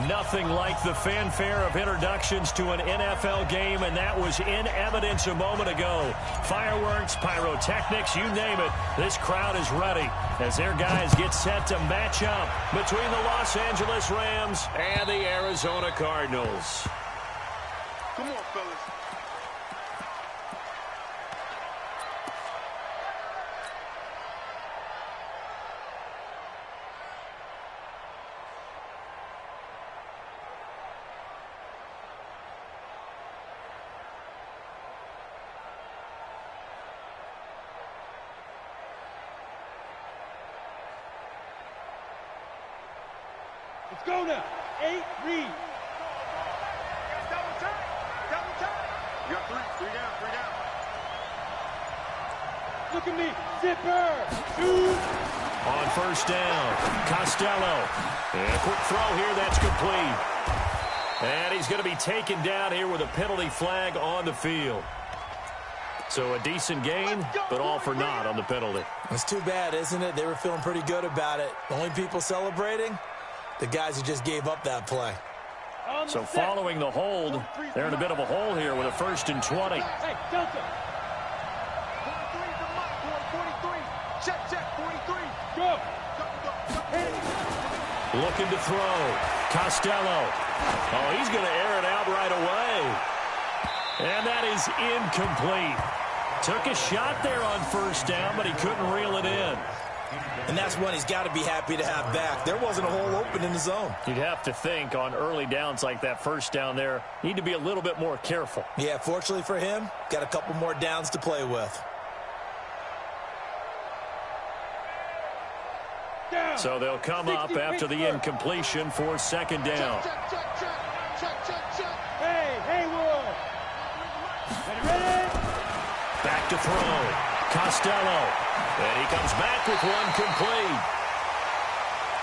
Nothing like the fanfare of introductions to an NFL game, and that was in evidence a moment ago. Fireworks, pyrotechnics, you name it, this crowd is ready as their guys get set to match up between the Los Angeles Rams and the Arizona Cardinals. Come on, fellas. Let's go now. 8, read. Double time. Double time. You got three down. Look at me. Zipper. Shoot. On first down, Costello. And a quick throw here, that's complete. And he's going to be taken down here with a penalty flag on the field. So a decent gain, but all for naught on the penalty. It's too bad, isn't it? They were feeling pretty good about it. The only people celebrating, the guys who just gave up that play. So following the hold, they're in a bit of a hole here with a 1st and 20. Hey, Delta. 43 is the mark, boy. 43. Check, 43. Go. Looking to throw. Costello. Oh, he's going to air it out right away. And that is incomplete. Took a shot there on first down, but he couldn't reel it in. And that's one he's got to be happy to have back. There wasn't a hole open in the zone. You'd have to think on early downs like that first down there, need to be a little bit more careful. Yeah, fortunately for him, got a couple more downs to play with. Down. So they'll come up after the incompletion for 2nd down. Check. Hey, Haywood. Ready? Back to throw. Costello. And he comes back with one complete.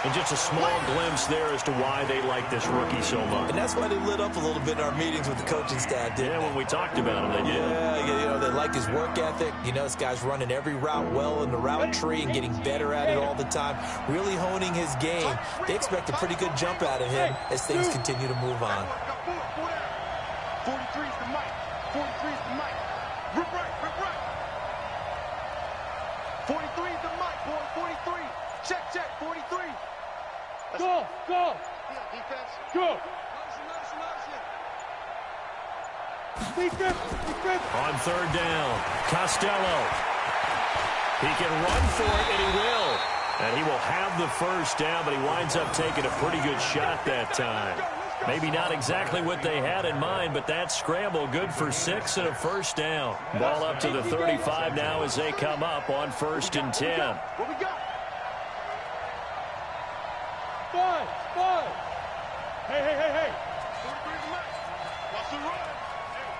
And just a small glimpse there as to why they like this rookie so much. And that's why they lit up a little bit in our meetings with the coaching staff, didn't Yeah, they? when we talked about him, they did. Yeah, they like his work ethic. This guy's running every route well in the route tree and getting better at it all the time, really honing his game. They expect a pretty good jump out of him as things continue to move on. 43 is the mic. 43 is the mic. Rip right. 43 is the mic, boy. 43. Check, 43. Go. Defense. Go. Defense. On 3rd down, Costello. He can run for it, and he will. And he will have the first down, but he winds up taking a pretty good shot that time. Maybe not exactly what they had in mind, but that scramble good for 6 and a first down. Ball up to the 35 now as they come up on 1st and 10. What we got? 5. Hey. 43 is the mic. Watch the run.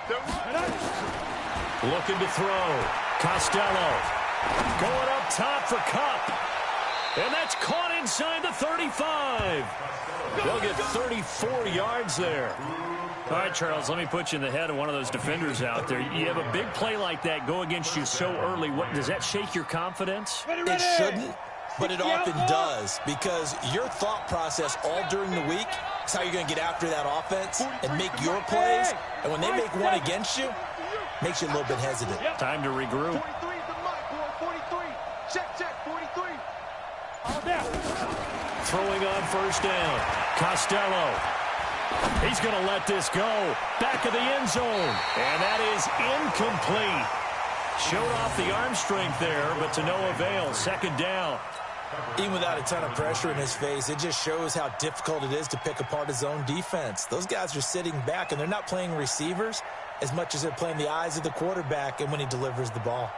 They're running. Looking to throw. Costello. Going up top for Cup. And that's caught inside the 35. They'll get 34 yards there. All right, Charles, let me put you in the head of one of those defenders out there. You have a big play like that go against you so early. Does that shake your confidence? It shouldn't, but it often does, because your thought process all during the week is how you're going to get after that offense and make your plays. And when they make one against you, makes you a little bit hesitant. Time to regroup. 43 is the mic, boy. 43. Check, 43. All down. Throwing on first down. Costello. He's going to let this go. Back of the end zone. And that is incomplete. Showed off the arm strength there, but to no avail. 2nd down. Even without a ton of pressure in his face, it just shows how difficult it is to pick apart his own defense. Those guys are sitting back, and they're not playing receivers as much as they're playing the eyes of the quarterback and when he delivers the ball.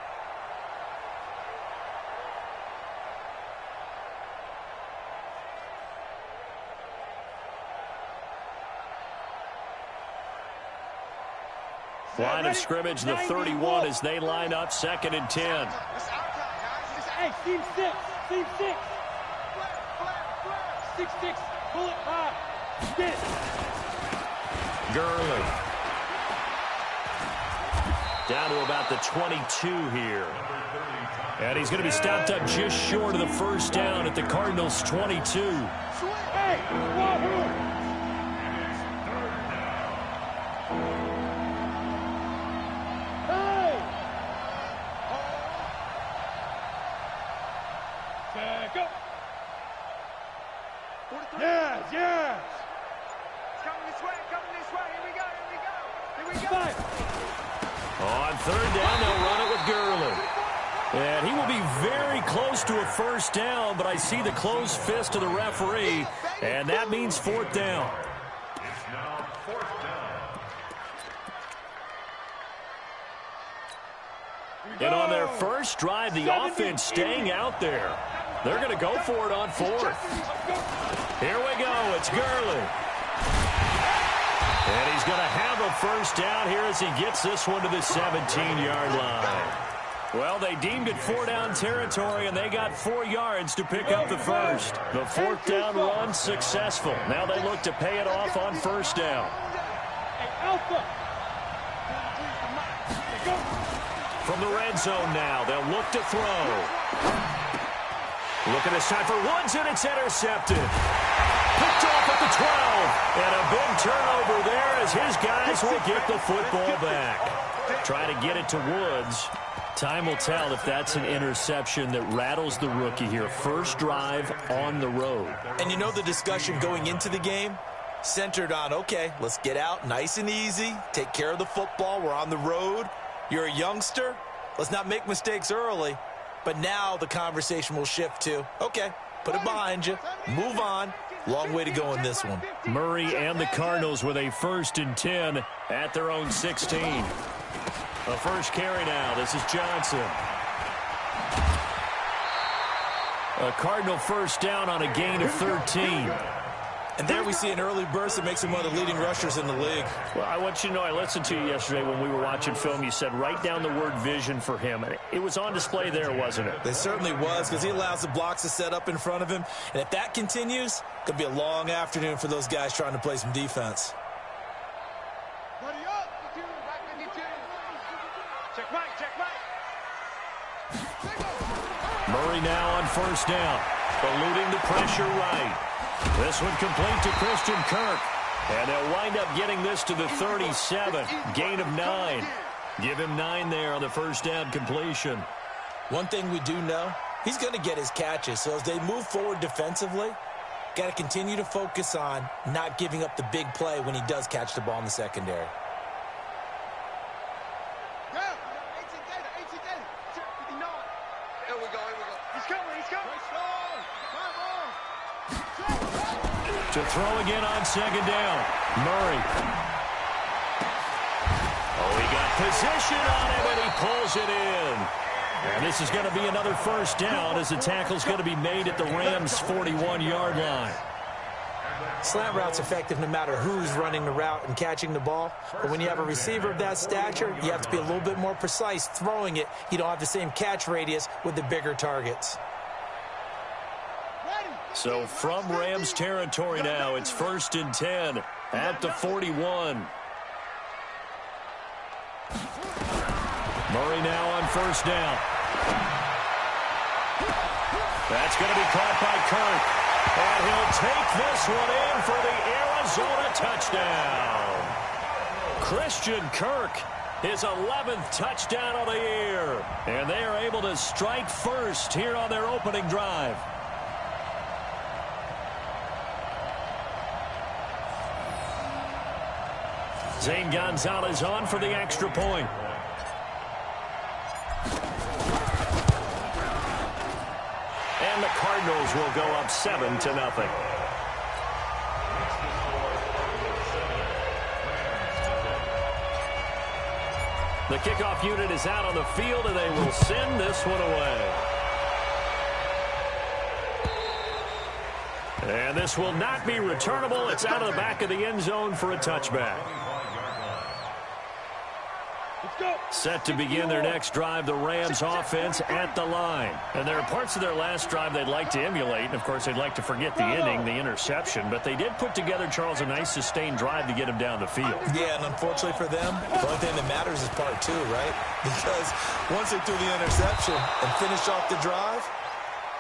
Line of scrimmage, the 31 as they line up 2nd and 10. Hey, team 6. 6-6. Pull it high. Spin. Gurley. Down to about the 22 here. And he's going to be stopped up just short of the first down at the Cardinals' 22. Hey, Wahoo! Hey! Back up. Yes, yes. Coming this way, here we go, here we go. Fight. On third down, they'll run it with Gurley. And he will be very close to a first down, but I see the closed fist of the referee, and that means fourth down. It's now fourth down. And on their first drive, the offense staying out there. They're going to go for it on fourth. Here we go. It's Gurley. And he's going to have a first down here as he gets this one to the 17-yard line. Well, they deemed it four-down territory, and they got 4 yards to pick up the first. The fourth down run successful. Now they look to pay it off on first down. From the red zone now, they'll look to throw. Look at this time for Woods, and it's intercepted. Picked off at the 12. And a big turnover there as his guys will get the football back. Try to get it to Woods. Time will tell if that's an interception that rattles the rookie here. First drive on the road. And you know the discussion going into the game? Centered on, okay, let's get out nice and easy. Take care of the football. We're on the road. You're a youngster. Let's not make mistakes early. But now the conversation will shift to, okay, put it behind you. Move on. Long way to go in this one. Murray and the Cardinals with a 1st and 10 at their own 16. The first carry now. This is Johnson. A Cardinal first down on a gain of 13. And there we see an early burst that makes him one of the leading rushers in the league. Well, I want you to know, I listened to you yesterday when we were watching film. You said write down the word vision for him. And it was on display there, wasn't it? It certainly was, because he allows the blocks to set up in front of him. And if that continues, it could be a long afternoon for those guys trying to play some defense. Buddy up. Check right. Murray now on first down. Eluding the pressure right. This one complete to Christian Kirk. And they'll wind up getting this to the 37. Gain of 9. Give him 9 there on the first down completion. One thing we do know, he's going to get his catches. So as they move forward defensively, got to continue to focus on not giving up the big play when he does catch the ball in the secondary. Here we go. He's coming. To throw again on second down. Murray. Oh, he got position on him, and he pulls it in. And this is going to be another first down as the tackle's going to be made at the Rams' 41-yard line. Slant route's effective no matter who's running the route and catching the ball. But when you have a receiver of that stature, you have to be a little bit more precise throwing it. You don't have the same catch radius with the bigger targets. So from Rams territory now, it's 1st and 10 at the 41. Murray now on first down. That's going to be caught by Kirk. And he'll take this one in for the Arizona touchdown. Christian Kirk, his 11th touchdown of the year. And they are able to strike first here on their opening drive. Zane Gonzalez on for the extra point. And the Cardinals will go up 7-0. The kickoff unit is out on the field, and they will send this one away. And this will not be returnable. It's out of the back of the end zone for a touchback. Set to begin their next drive, the Rams offense at the line. And there are parts of their last drive they'd like to emulate. And, of course, they'd like to forget the inning, the interception. But they did put together, Charles, a nice sustained drive to get him down the field. Yeah, and unfortunately for them, the only thing that matters is part two, right? Because once they threw the interception and finished off the drive,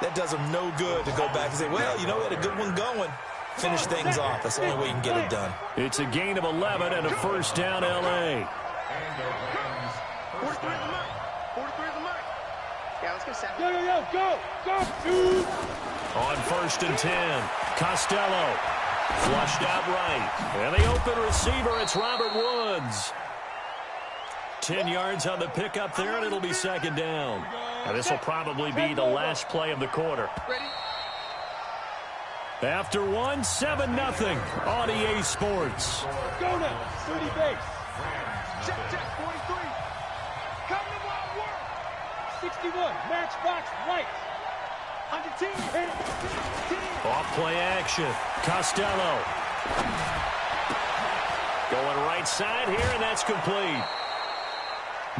that does them no good to go back and say, well, you know, we had a good one going. Finish things off. That's the only way you can get it done. It's a gain of 11 and a first down, L.A. 43 is the mark. 43 is the mark. Yeah, let's go 7. Go. On first and 10, Costello flushed out right. And the open receiver, it's Robert Woods. 10 yards on the pickup there, and it'll be second down. Now, this will probably be the last play of the quarter. Ready? After 1, 7-0 on EA Sports. Go now. 30 base. Check, 43. Come to my work. 61. Matchbox right. Under 10. 10. Off play action. Costello. Going right side here, and that's complete.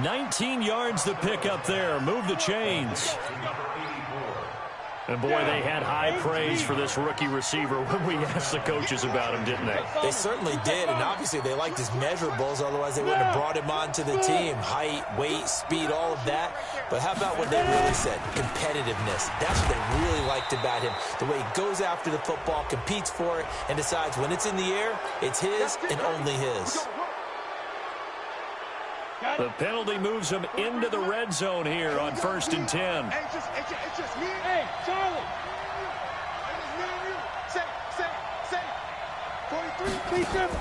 19 yards the pick up there. Move the chains. And, boy, they had high praise for this rookie receiver when we asked the coaches about him, didn't they? They certainly did, and obviously they liked his measurables. Otherwise, they wouldn't have brought him onto the team. Height, weight, speed, all of that. But how about what they really said? Competitiveness. That's what they really liked about him. The way he goes after the football, competes for it, and decides when it's in the air, it's his and only his. The penalty moves them into the red zone here on first and 10. Hey, it's just me. Hey, Charlie. It's me and you. Say. 43. Be simple.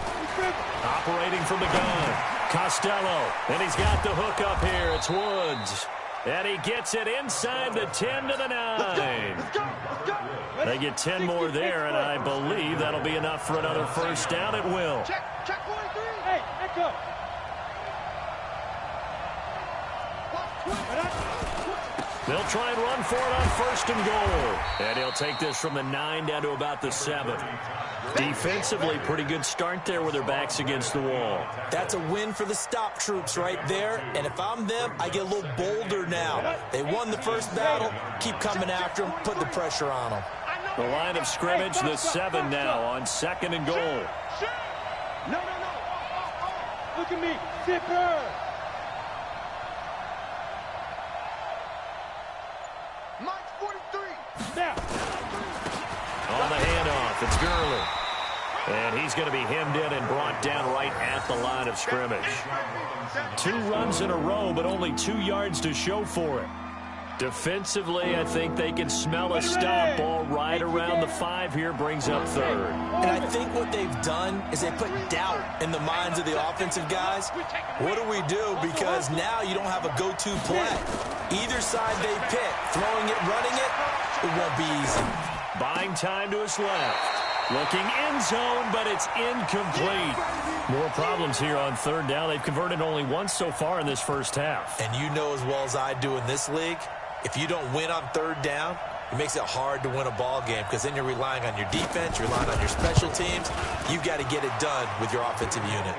Operating from the gun, Costello. And he's got the hook up here. It's Woods. And he gets it inside the 10 to the 9. Let's go. They get 10 more there, and I believe that'll be enough for another first down. It will. Check 43. Hey, echo. They'll try and run for it on first and goal. And he'll take this from the 9 down to about the 7. Defensively, pretty good start there with their backs against the wall. That's a win for the stop troops right there. And if I'm them, I get a little bolder now. They won the first battle. Keep coming after them. Put the pressure on them. The line of scrimmage, the 7 now on second and goal. No. Look at me. Zipper. Mike's 43. Now. On the handoff, it's Gurley. And he's going to be hemmed in and brought down right at the line of scrimmage. 2 runs in a row, but only 2 yards to show for it. Defensively, I think they can smell a stop. Ball right around the 5 here, brings up third. And I think what they've done is they put doubt in the minds of the offensive guys. What do we do? Because now you don't have a go-to play. Either side they pick, throwing it, running it won't be easy. Buying time to his left. Looking end zone, but it's incomplete. More problems here on third down. They've converted only once so far in this first half. And you know as well as I do in this league, if you don't win on third down, it makes it hard to win a ball game because then you're relying on your defense, you're relying on your special teams. You've got to get it done with your offensive unit.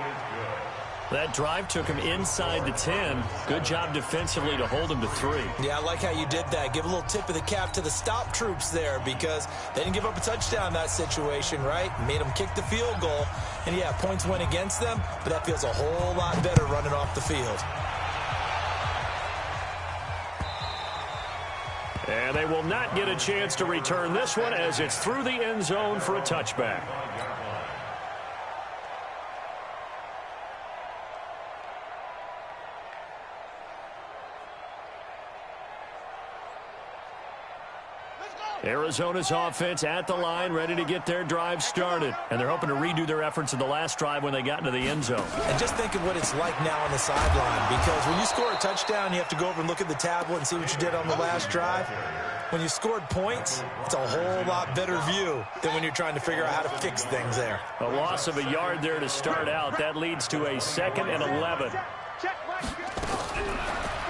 That drive took him inside the 10. Good job defensively to hold him to 3. Yeah, I like how you did that. Give a little tip of the cap to the stop troops there because they didn't give up a touchdown in that situation, right? Made them kick the field goal. And, yeah, points went against them, but that feels a whole lot better running off the field. And they will not get a chance to return this one as it's through the end zone for a touchback. Arizona's offense at the line, ready to get their drive started. And they're hoping to redo their efforts in the last drive when they got into the end zone. And just think of what it's like now on the sideline, because when you score a touchdown, you have to go over and look at the tablet and see what you did on the last drive. When you scored points, it's a whole lot better view than when you're trying to figure out how to fix things there. A loss of a yard there to start out. That leads to a 2nd and 11.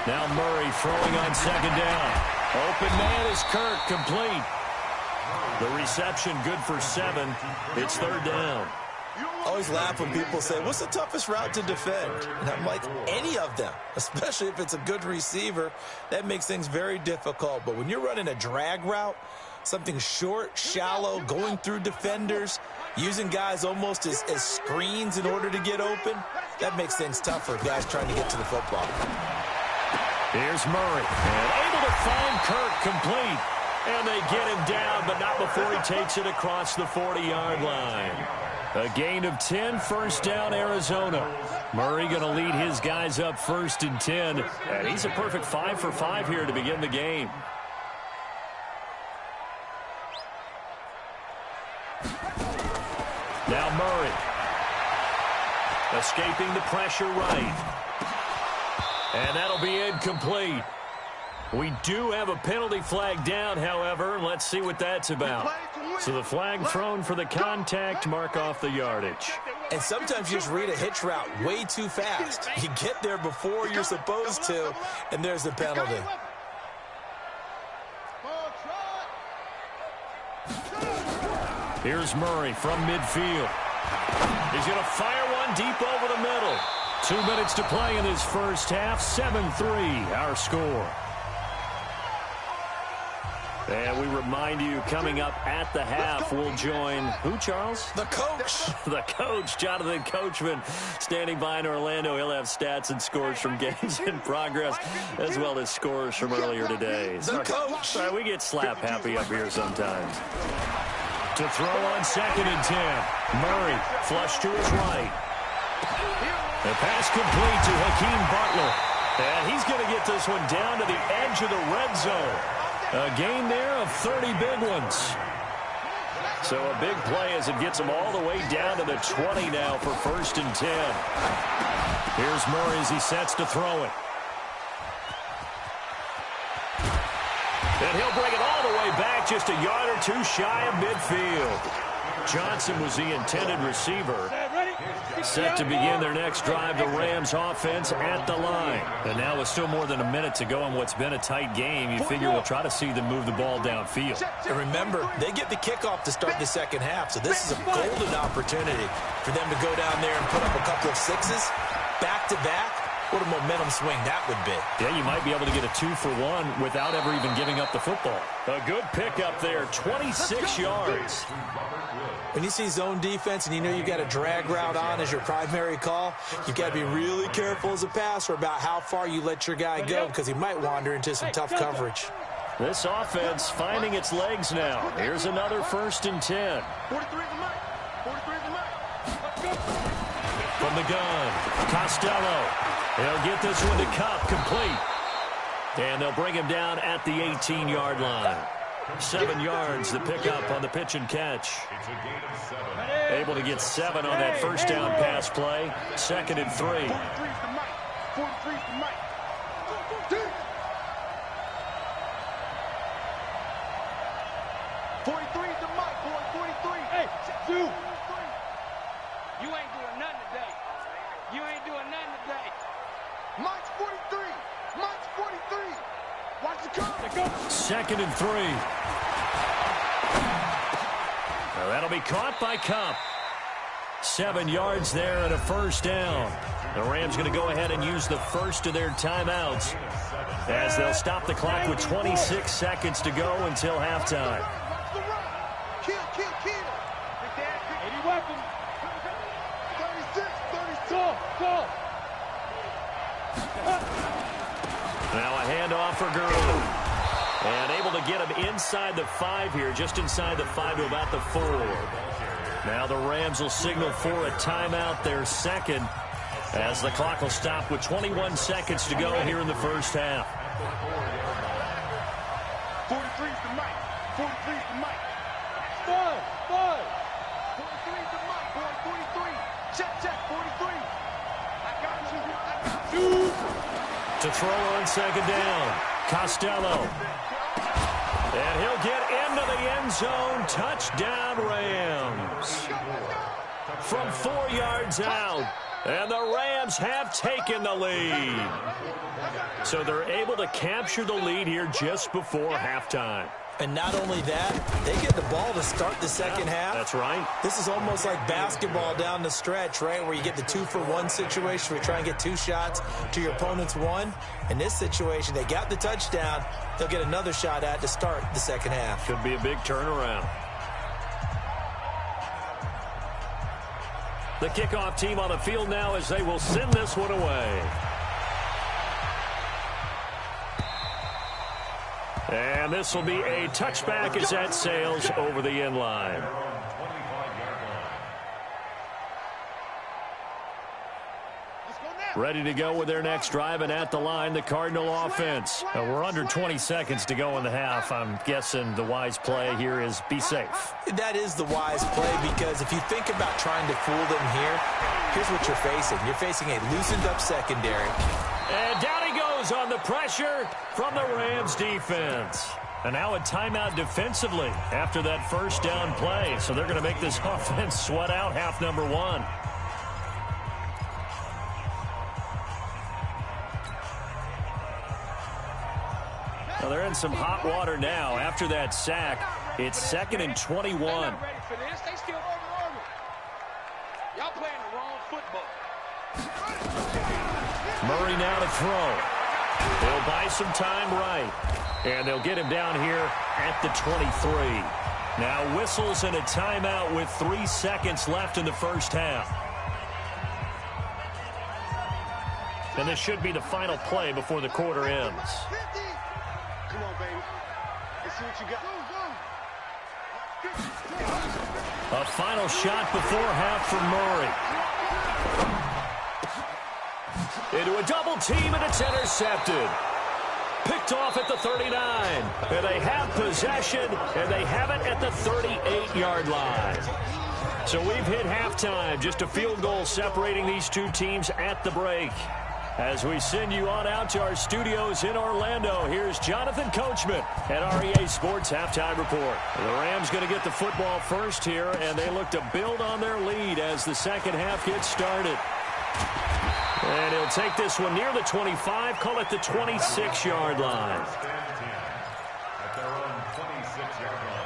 Now Murray throwing on second down. Open man is Kirk, complete. The reception good for 7. It's third down. I always laugh when people say, what's the toughest route to defend? And I'm like, any of them, especially if it's a good receiver. That makes things very difficult. But when you're running a drag route, something short, shallow, going through defenders, using guys almost as screens in order to get open, that makes things tough for guys trying to get to the football. Here's Murray, and able to find Kirk complete. And they get him down, but not before he takes it across the 40-yard line. A gain of 10, first down, Arizona. Murray going to lead his guys up 1st and 10. And he's a perfect 5 for 5 here to begin the game. Now Murray. Escaping the pressure right. And that'll be incomplete. We do have a penalty flag down, however. Let's see what that's about. So the flag thrown for the contact, mark off the yardage. And sometimes you just read a hitch route way too fast. You get there before you're supposed to, and there's the penalty. Here's Murray from midfield. He's going to fire one deep over the middle. 2 minutes to play in his first half. 7-3, our score. And we remind you, coming up at the half, we'll join who, Charles? The coach. The coach, Jonathan Coachman, standing by in Orlando. He'll have stats and scores from games in progress, as well as scores from earlier today. The coach. Sorry, we get slap happy up here sometimes. To throw on 2nd and 10. Murray, flush to his right. The pass complete to Hakeem Butler. And he's going to get this one down to the edge of the red zone. A gain there of 30 big ones. So a big play as it gets them all the way down to the 20 now for 1st and 10. Here's Murray as he sets to throw it. And he'll bring it all the way back, just a yard or two shy of midfield. Johnson was the intended receiver. Set to begin their next drive, the Rams offense at the line. And now with still more than a minute to go in what's been a tight game, you figure we'll try to see them move the ball downfield. And remember, they get the kickoff to start the second half, so this is a golden opportunity for them to go down there and put up a couple of sixes back-to-back. What a momentum swing that would be. Yeah, you might be able to get a 2-for-1 without ever even giving up the football. A good pickup there, 26 yards. When you see zone defense and you know you got a drag route on as your primary call, you've got to be really careful as a passer about how far you let your guy go because he might wander into some tough coverage. This offense finding its legs now. Here's another 1st and 10. 43 is the mic. 43 is the mic. From the gun, Costello. They'll get this one to Cup, complete. And they'll bring him down at the 18-yard line. 7 yards the pickup on the pitch and catch. Able to get 7 on that first down pass play. 2nd and 3. 43 is the mic. 43 is the mic. 43 is the mic, boy. 43. Hey, you. You ain't doing nothing today. You ain't doing nothing today. Mike's 43. Mike's 43. Watch the come. 2nd and 3. Well, that'll be caught by Cup. 7 yards there and a first down. The Rams going to go ahead and use the first of their timeouts as they'll stop the clock with 26 seconds to go until halftime. Kill. 80 weapons. 36, 36. Go. Now a handoff for Gurley. And able to get him inside the 5 here, just inside the 5 to about the 4. Now the Rams will signal for a timeout, their second, as the clock will stop with 21 seconds to go here in the first half. 43 is the mic. 43 is the mic. 5. 43 is the mic, boy. 43. Check. 43. I got you. To throw on 2nd down, Costello. And he'll get into the end zone. Touchdown, Rams. From 4 yards out. And the Rams have taken the lead. So they're able to capture the lead here just before halftime. And not only that, they get the ball to start the second half. That's right. This is almost like basketball down the stretch, right, where you get the 2-for-1 situation where you try and get 2 shots to your opponent's 1. In this situation, they got the touchdown. They'll get another shot at to start the second half. Could be a big turnaround. The kickoff team on the field now as they will send this one away. And this will be a touchback as that sails over the end line. Ready to go with their next drive, and at the line, the Cardinal offense. We're under 20 seconds to go in the half. I'm guessing the wise play here is be safe. That is the wise play, because if you think about trying to fool them here, here's what you're facing. You're facing a loosened up secondary. And down he goes on the pressure from the Rams defense. And now a timeout defensively after that first down play. So they're going to make this offense sweat out half number 1. Well, they're in some hot water now. After that sack, it's 2nd and 21. They're not ready for this. They still over. Y'all playing the wrong football. Murray now to throw. They'll buy some time right. And they'll get him down here at the 23. Now whistles and a timeout with 3 seconds left in the first half. And this should be the final play before the quarter ends. Come on, baby. Let's see what you got. A final shot before half for Murray. Into a double team, and it's intercepted. Picked off at the 39. And they have possession, and they have it at the 38-yard line. So we've hit halftime. Just a field goal separating these two teams at the break. As we send you on out to our studios in Orlando, here's Jonathan Coachman at REA Sports Halftime Report. The Rams going to get the football first here, and they look to build on their lead as the second half gets started. And he'll take this one near the 25, call it the 26-yard line. At their own 26-yard line.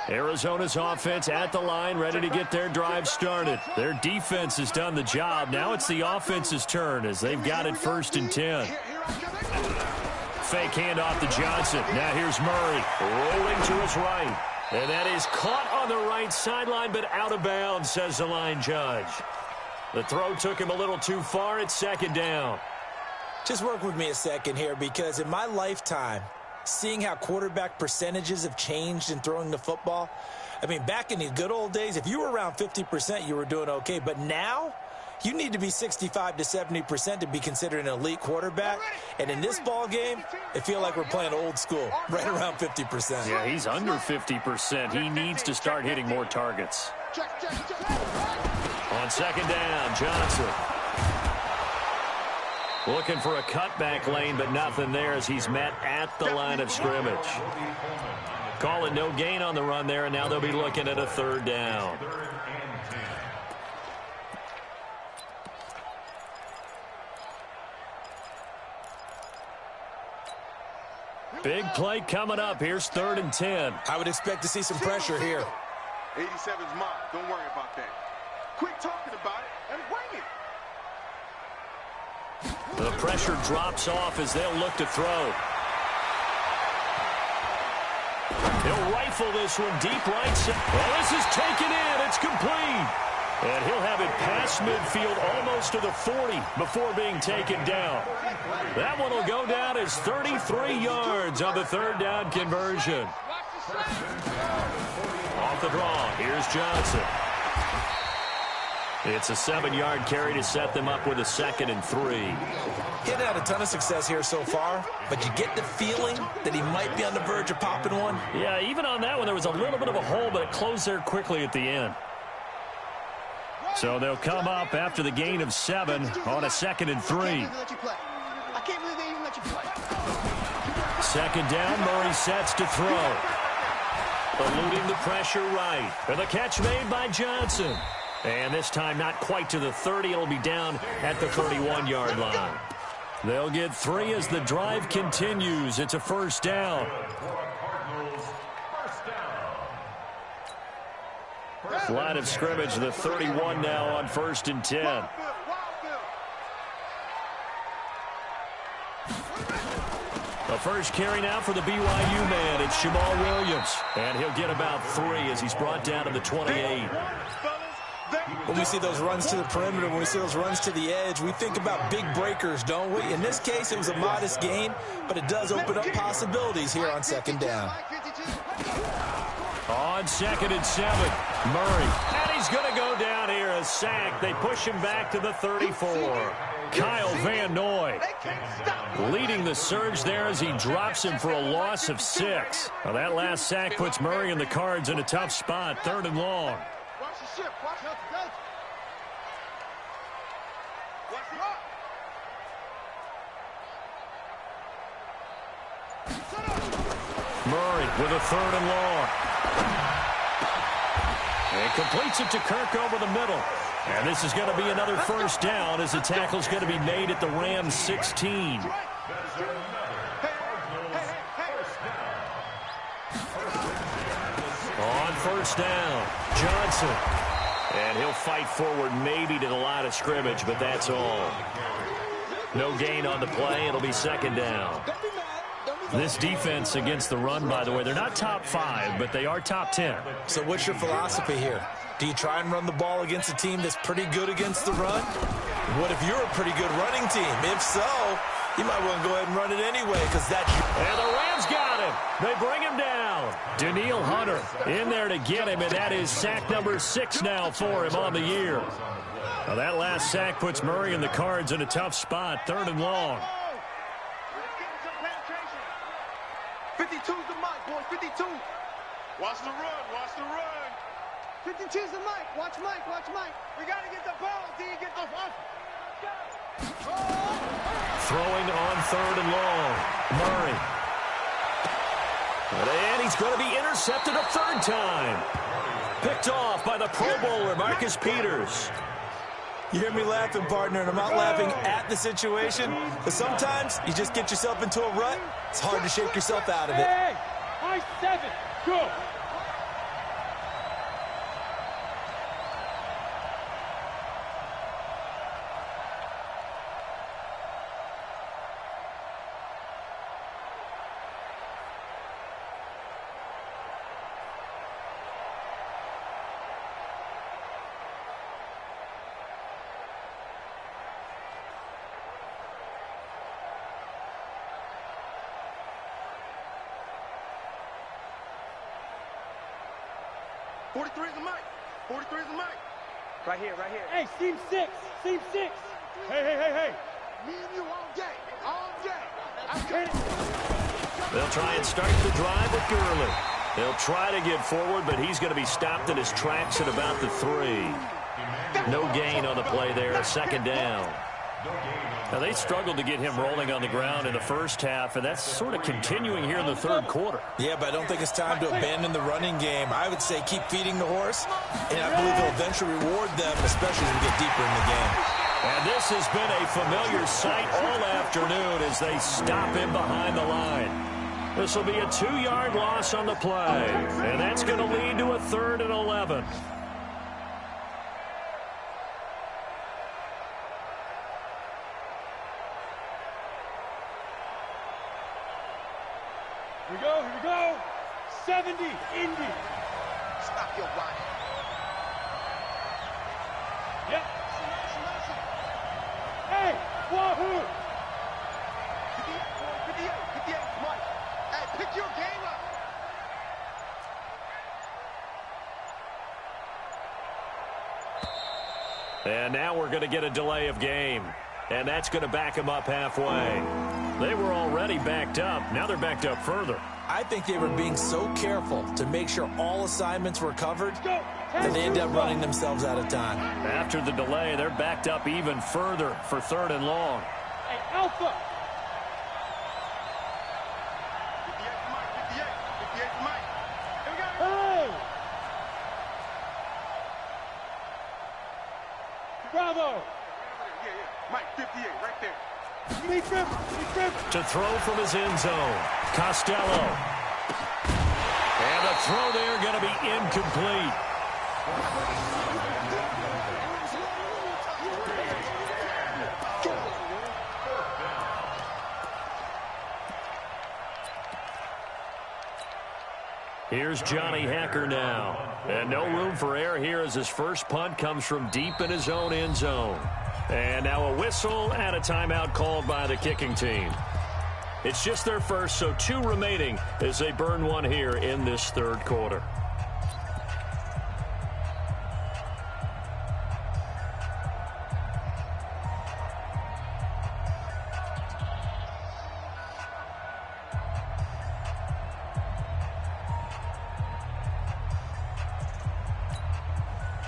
Arizona's offense at the line, ready to get their drive started. Their defense has done the job. Now it's the offense's turn as they've got it 1st and 10. Fake handoff to Johnson. Now here's Murray rolling to his right. And that is caught on the right sideline, but out of bounds, says the line judge. The throw took him a little too far. It's 2nd down. Just work with me a second here, because in my lifetime, seeing how quarterback percentages have changed in throwing the football, I mean, back in the good old days, if you were around 50%, you were doing okay. But now, you need to be 65 to 70% to be considered an elite quarterback. And in this ball game, I feel like we're playing old school, right around 50%. Yeah, he's under 50%. He needs to start hitting more targets. On 2nd down, Johnson. Looking for a cutback lane, but nothing there as he's met at the line of scrimmage. Calling no gain on the run there, and now they'll be looking at a 3rd down. Big play coming up. Here's 3rd and 10. I would expect to see some pressure here. 87's mine. Don't worry about that. Quit talking about it and bring it. The pressure drops off as they'll look to throw. He'll rifle this one deep right side. Well, this is taken in. It's complete. And he'll have it past midfield almost to the 40 before being taken down. That one will go down as 33 yards on the 3rd down conversion. Off the draw, here's Johnson. It's a 7-yard carry to set them up with a 2nd and 3. He hasn't had a ton of success here so far, but you get the feeling that he might be on the verge of popping one. Yeah, even on that one, there was a little bit of a hole, but it closed there quickly at the end. So they'll come up after the gain of 7 on a 2nd and 3. I can't believe they even let you play. 2nd down, Murray sets to throw. Eluding the pressure right. And the catch made by Johnson. And this time not quite to the 30. It'll be down at the 31-yard line. They'll get 3 as the drive continues. It's a first down. Line of scrimmage, the 31 now on 1st and 10. The first carry now for the BYU man. It's Jamal Williams. And he'll get about 3 as he's brought down to the 28. When we see those runs to the perimeter, when we see those runs to the edge, we think about big breakers, don't we? In this case, it was a modest gain, but it does open up possibilities here on 2nd down. On 2nd and 7, Murray. And he's going to go down here, a sack. They push him back to the 34. Kyle Van Noy leading the surge there as he drops him for a loss of 6. Now that last sack puts Murray and the Cards in a tough spot, 3rd and long. Watch the ship. Watch the ship. Watch the rock. Murray with a 3rd and long. And completes it to Kirk over the middle. And this is going to be another first down as the tackle's going to be made at the Rams 16. On 1st down, Johnson. And he'll fight forward maybe to the line of scrimmage, but that's all. No gain on the play. It'll be 2nd down. This defense against the run, by the way, they're not top 5, but they are top 10. So what's your philosophy here? Do you try and run the ball against a team that's pretty good against the run? What if you're a pretty good running team? If so, you might want to go ahead and run it anyway because that's... And the Rams got him. They bring him down. Danielle Hunter in there to get him, and that is sack number 6 now for him on the year. Now that last sack puts Murray and the Cards in a tough spot, 3rd and long. 52's the mic, boys. 52. Watch the run. Watch the run. 52's the mic. Watch Mike. Watch Mike. We got to get the ball. Do you get the ball? Throwing on 3rd and long. Murray. And he's going to be intercepted a 3rd time. Picked off by the Pro Bowler, Marcus Peters. You hear me laughing, partner, and I'm not laughing at the situation, but sometimes you just get yourself into a rut. It's hard to shake yourself out of it. Hey, I 7. Go. Right here, right here. Hey, seam 6. Seam 6. Hey. Me and you all day. All day. They'll try and start the drive with Gurley. They'll try to get forward, but he's going to be stopped in his tracks at about the 3. No gain on the play there, 2nd down. Now, they struggled to get him rolling on the ground in the first half, and that's sort of continuing here in the 3rd quarter. Yeah, but I don't think it's time to abandon the running game. I would say keep feeding the horse, and I believe he'll eventually reward them, especially as we get deeper in the game. And this has been a familiar sight all afternoon as they stop him behind the line. This will be a 2-yard loss on the play, and that's going to lead to a 3rd and 11. Here we go. 70, Indy. Stop your whining. Yep. Hey, wahoo. 58, Mike. Hey, pick your game up. And now we're going to get a delay of game. And that's going to back them up halfway. They were already backed up. Now they're backed up further. I think they were being so careful to make sure all assignments were covered that they ended up running themselves out of time. After the delay, they're backed up even further for 3rd and long. Hey, Alpha. 58 Mike. 58 Mike. Here we go. Bravo. Mike, 58, right there. Meet him. To throw from his end zone. Costello. And the throw there going to be incomplete. Here's Johnny Hacker now. And no room for error here as his first punt comes from deep in his own end zone. And now a whistle and a timeout called by the kicking team. It's just their first, so 2 remaining as they burn one here in this third quarter.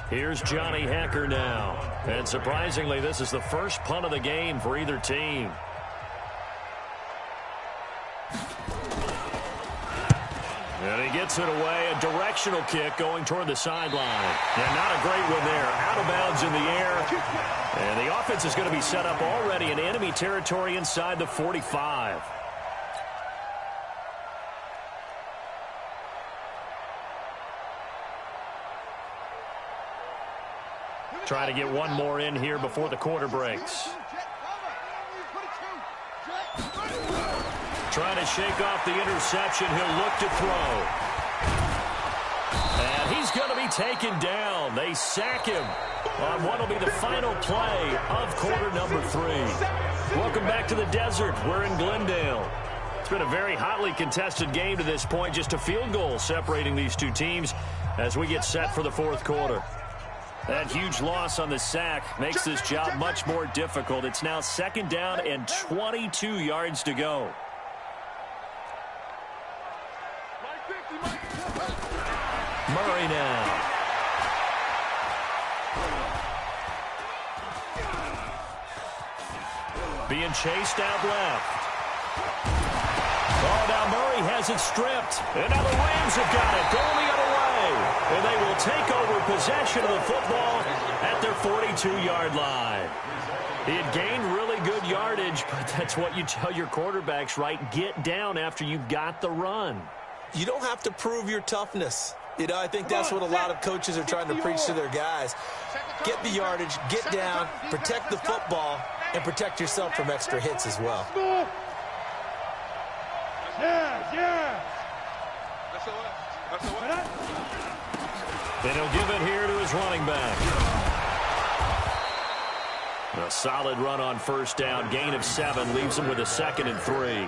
Here's Johnny Hacker now. And surprisingly, this is the first punt of the game for either team. And he gets it away. A directional kick going toward the sideline. And not a great one there. Out of bounds in the air. And the offense is going to be set up already in enemy territory inside the 45. Try to get one more in here before the quarter breaks. Trying to shake off the interception. He'll look to throw. And he's going to be taken down. They sack him on what will be the final play of quarter number 3. Welcome back to the desert. We're in Glendale. It's been a very hotly contested game to this point. Just a field goal separating these two teams as we get set for the fourth quarter. That huge loss on the sack makes this job much more difficult. It's now 2nd down and 22 yards to go. Murray now. Being chased out left. Oh, now Murray has it stripped. And now the Rams have got it. Going the other way. And they will take over possession of the football at their 42-yard line. He had gained really good yardage, but that's what you tell your quarterbacks, right? Get down after you've got the run. You don't have to prove your toughness. You know, I think that's what a lot of coaches are trying to preach to their guys. Get the yardage, get down, protect the football, and protect yourself from extra hits as well. Yeah. And he'll give it here to his running back. A solid run on first down. Gain of 7 leaves him with a 2nd and 3.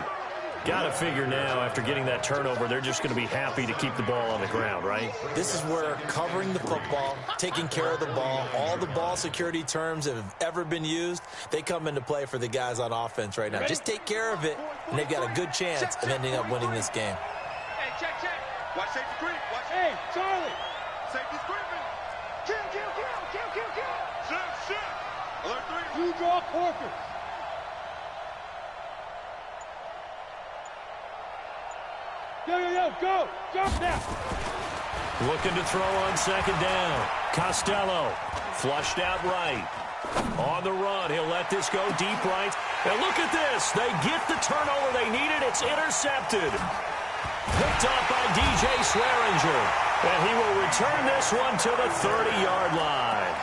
Got to figure now, after getting that turnover, they're just going to be happy to keep the ball on the ground, right? This is where covering the football, taking care of the ball, all the ball security terms that have ever been used, they come into play for the guys on offense right now. Just take care of it, and they've got a good chance of ending up winning this game. Hey, check. Watch safety creep. Watch. Hey, Charlie. Safety's creeping. Kill. Shift. Alert 3. 2 draw quarters. Yo, go! Jump now! Looking to throw on 2nd down. Costello flushed out right. On the run, he'll let this go deep right. And look at this. They get the turnover they needed. It's intercepted. Picked off by DJ Swearinger. And he will return this one to the 30-yard line.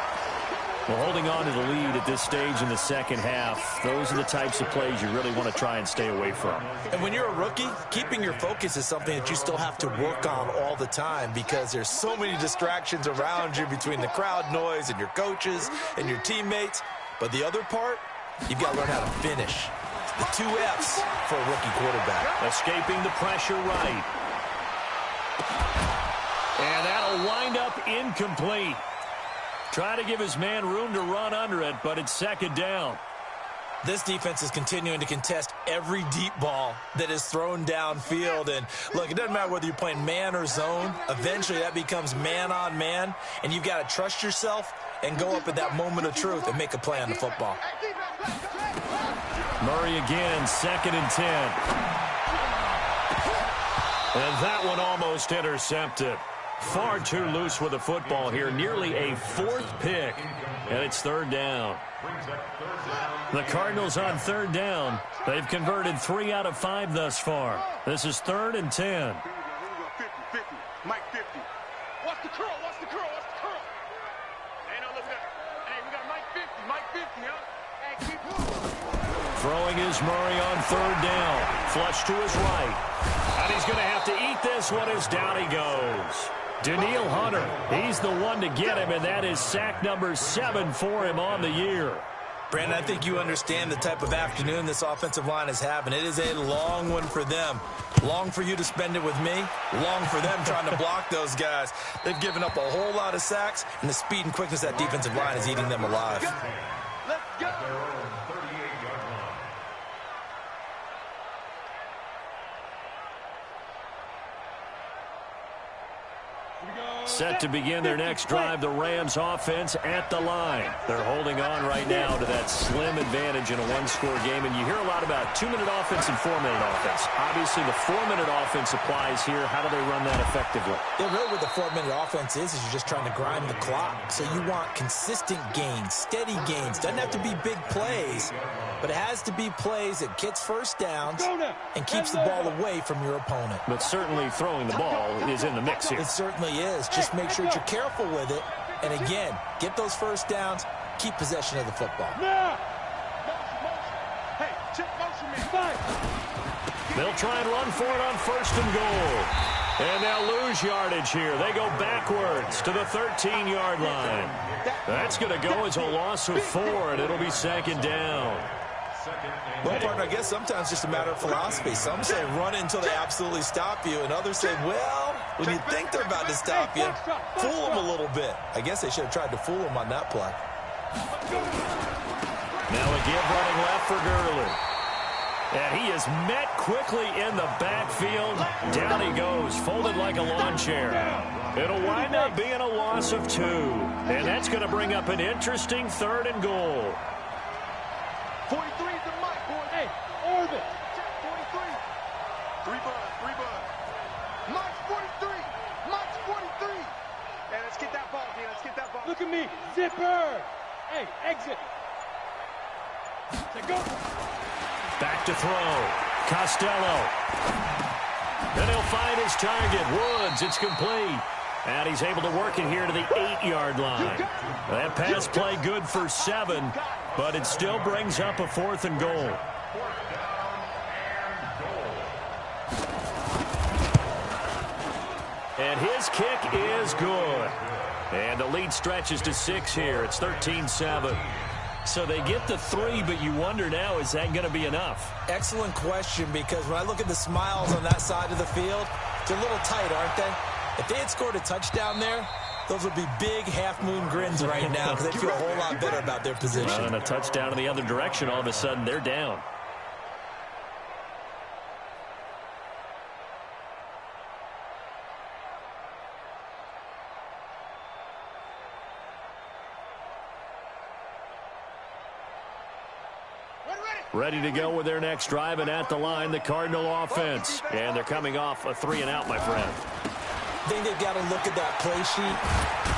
Well, holding on to the lead at this stage in the second half, those are the types of plays you really want to try and stay away from. And when you're a rookie, keeping your focus is something that you still have to work on all the time because there's so many distractions around you between the crowd noise and your coaches and your teammates. But the other part, you've got to learn how to finish. The 2 F's for a rookie quarterback. Escaping the pressure right. And that'll wind up incomplete. Try to give his man room to run under it, but it's 2nd down. This defense is continuing to contest every deep ball that is thrown downfield. And, look, it doesn't matter whether you're playing man or zone. Eventually, that becomes man-on-man, and you've got to trust yourself and go up at that moment of truth and make a play on the football. Murray again, 2nd and 10. And that one almost intercepted. Far too loose with the football here. Nearly a fourth pick, and it's third down. The Cardinals on third down. They've converted 3 out of 5 thus far. This is 3rd and 10. Here we go. 50, 50. Mike 50. Watch the curl. Watch the curl. Watch the curl. Hey, no, look at that. Hey, we got Mike 50. Mike 50, huh? Hey, keep Throwing is Murray on third down. Flush to his right. And he's going to have to eat this one as down he goes. Danielle Hunter, he's the one to get him, and that is sack number 7 for him on the year. Brandon, I think you understand the type of afternoon this offensive line is having. It is a long one for them. Long for you to spend it with me. Long for them trying to block those guys. They've given up a whole lot of sacks, and the speed and quickness of that defensive line is eating them alive. Let's go. Set to begin their next drive, the Rams offense at the line. They're holding on right now to that slim advantage in a one-score game, and you hear a lot about 2-minute offense and 4-minute offense. Obviously, the 4-minute offense applies here. How do they run that effectively? Yeah, really what the 4-minute offense is you're just trying to grind the clock. So you want consistent gains, steady gains. Doesn't have to be big plays, but it has to be plays that gets first downs and keeps the ball away from your opponent. But certainly throwing the ball is in the mix here. It certainly is. Just make sure that you're careful with it. And again, get those first downs, keep possession of the football. Now. Hey, check motion me. They'll try and run for it on 1st and goal. And they'll lose yardage here. They go backwards to the 13-yard line. That's going to go as a loss of 4, and it'll be 2nd down. Well, partner, I guess sometimes it's just a matter of philosophy. Some say run until they absolutely stop you, and others say, well, when you think they're about to stop you, fool them a little bit. I guess they should have tried to fool them on that play. Now a give running left for Gurley. And he is met quickly in the backfield. Down he goes, folded like a lawn chair. It'll wind up being a loss of 2. And that's going to bring up an interesting 3rd and goal. 43 is the mic, boy. Hey, orbit. 43. 3 bud. Mike's 43. Mike's 43. Hey, let's get that ball, D. Let's get that ball. Look at me. Zipper. Hey, exit. Say go. Back to throw. Costello. Then he'll find his target. Woods, it's complete. And he's able to work it here to the 8-yard line. That pass play good for 7, but it still brings up a 4th and goal. And his kick is good. And the lead stretches to 6 here. It's 13-7. So they get the 3, but you wonder now, is that going to be enough? Excellent question, because when I look at the smiles on that side of the field, they're a little tight, aren't they? If they had scored a touchdown there, those would be big half-moon grins right now because they feel a whole lot better about their position. And a touchdown in the other direction, all of a sudden they're down. Ready to go with their next drive, and at the line, the Cardinal offense. And thee coming off a 3-and-out, my friend. I think they've got to look at that play sheet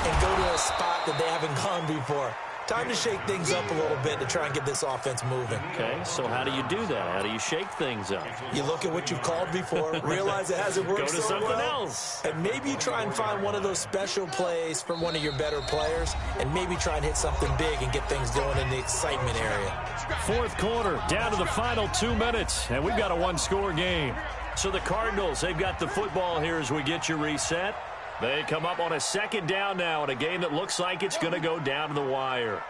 and go to a spot that they haven't gone before. Time to shake things up a little bit to try and get this offense moving. Okay, so how do you do that? How do you shake things up? You look at what you've called before, realize it hasn't worked so so well. Go to something else. And maybe you try and find one of those special plays from one of your better players, and maybe try and hit something big and get things going in the excitement area. 4th quarter, down to the final 2 minutes, and we've got a 1-score game. So the Cardinals, they've got the football here as we get you reset. They come up on a 2nd down now in a game that looks like it's going to go down to the wire.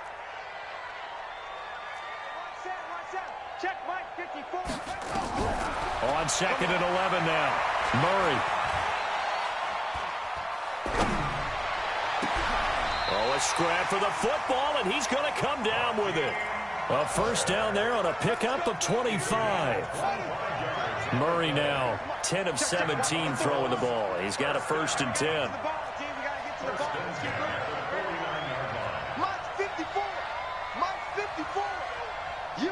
Check Mike 54. On 2nd and 11 now. Murray. Oh, a scrap for the football, and he's going to come down with it. A 1st down there on a pickup of 25. Murray now 10 of 17 throwing the ball. He's got a 1st and 10. Mike's 54. Mike's 54. You.